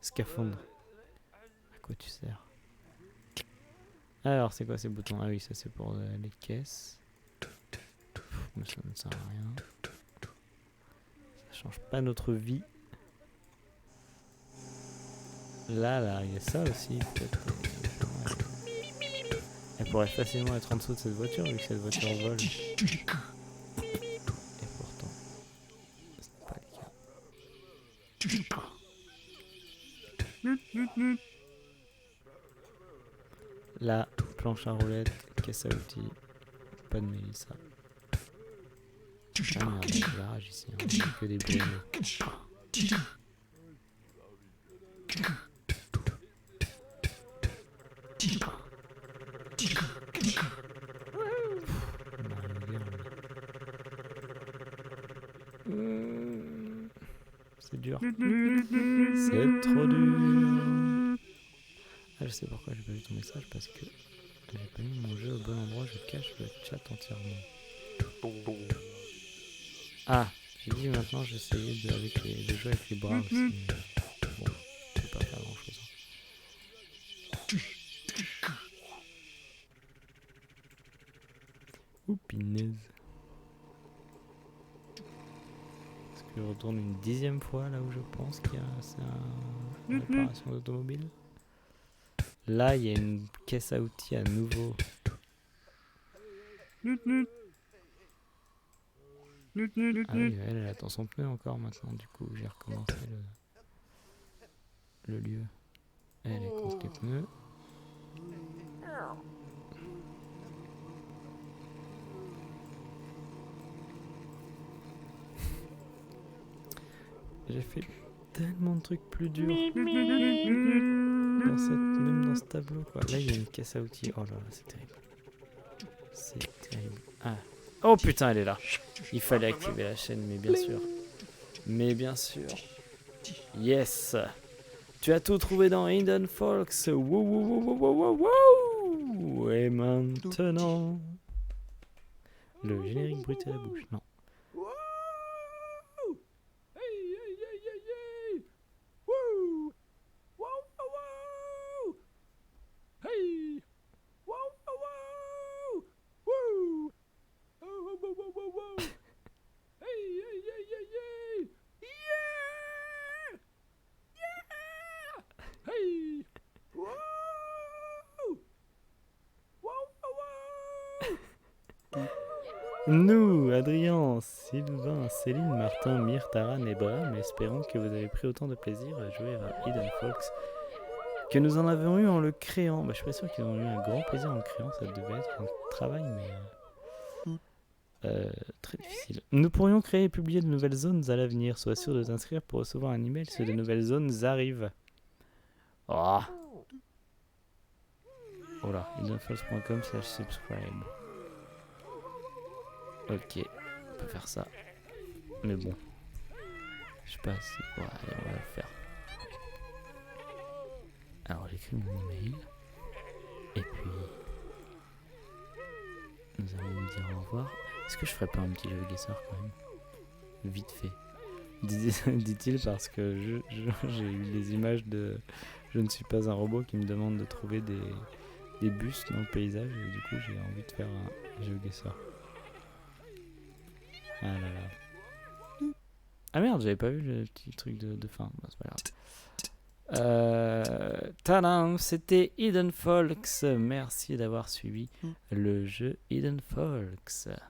Speaker 1: scaphandre, à quoi tu sers? Alors c'est quoi ces boutons? Ah oui, ça c'est pour les caisses. Mais ça ne sert à rien. Ça change pas notre vie. Là, il y a ça aussi peut-être. Elle pourrait facilement être en dessous de cette voiture vu que cette voiture vole. Et pourtant, c'est pas le cas. La planche à roulettes, caisse à outils, pas de Mélissa. Ah merde, il y a un garage ici, hein. Que des bruits. C'est dur. C'est trop dur. Ah, je sais pourquoi j'ai pas vu ton message, parce que j'ai pas mis mon jeu au bon endroit, je cache le chat entièrement. Ah, j'ai dit maintenant j'essayais de jouer avec les bras aussi. Mais bon, je peux pas faire grand chose. Ouh, pinaise. Est-ce que je retourne une 10e fois là où je pense qu'il y a une réparation d'automobile? Là, il y a une caisse à outils à nouveau. Ah oui, elle attend son pneu encore maintenant. Du coup, j'ai recommencé le lieu. Elle est contre les pneus. J'ai fait tellement de trucs plus durs même dans ce tableau quoi. Là il y a une caisse à outils. Oh là là, c'est terrible. C'est terrible. Ah. Oh putain, elle est là. Il fallait activer la chaîne, mais bien sûr. Mais bien sûr. Yes. Tu as tout trouvé dans Hidden Folks. Wouh, wouh, wouh, wouh, wouh, wouh, wouh. Et maintenant... Le générique brut à la bouche. Non. Nous, Adrien, Sylvain, Céline, Martin, Myr, Taran et Bram, espérons que vous avez pris autant de plaisir à jouer à Hidden Folks que nous en avons eu en le créant. Bah, je suis pas sûr qu'ils ont eu un grand plaisir en le créant, ça devait être un travail, mais très difficile. Nous pourrions créer et publier de nouvelles zones à l'avenir. Sois sûr de t'inscrire pour recevoir un email si de nouvelles zones arrivent. Oh, oh là, hiddenfolks.com/subscribe. Ok, on peut faire ça. Mais bon, je sais pas si... Ouais, allez, on va le faire. Alors j'écris mon email. Et puis... nous allons nous dire au revoir. Est-ce que je ferais pas un petit jeu de guesseur quand même? Vite fait. Dit-il parce que j'ai eu des images de... Je ne suis pas un robot qui me demande de trouver des bus dans le paysage. Et du coup j'ai envie de faire un jeu de guesseur. Ah là là. Ah merde, j'avais pas vu le petit truc de fin. Bah, c'est pas grave. Tadam, c'était Hidden Folks. Merci d'avoir suivi le jeu Hidden Folks.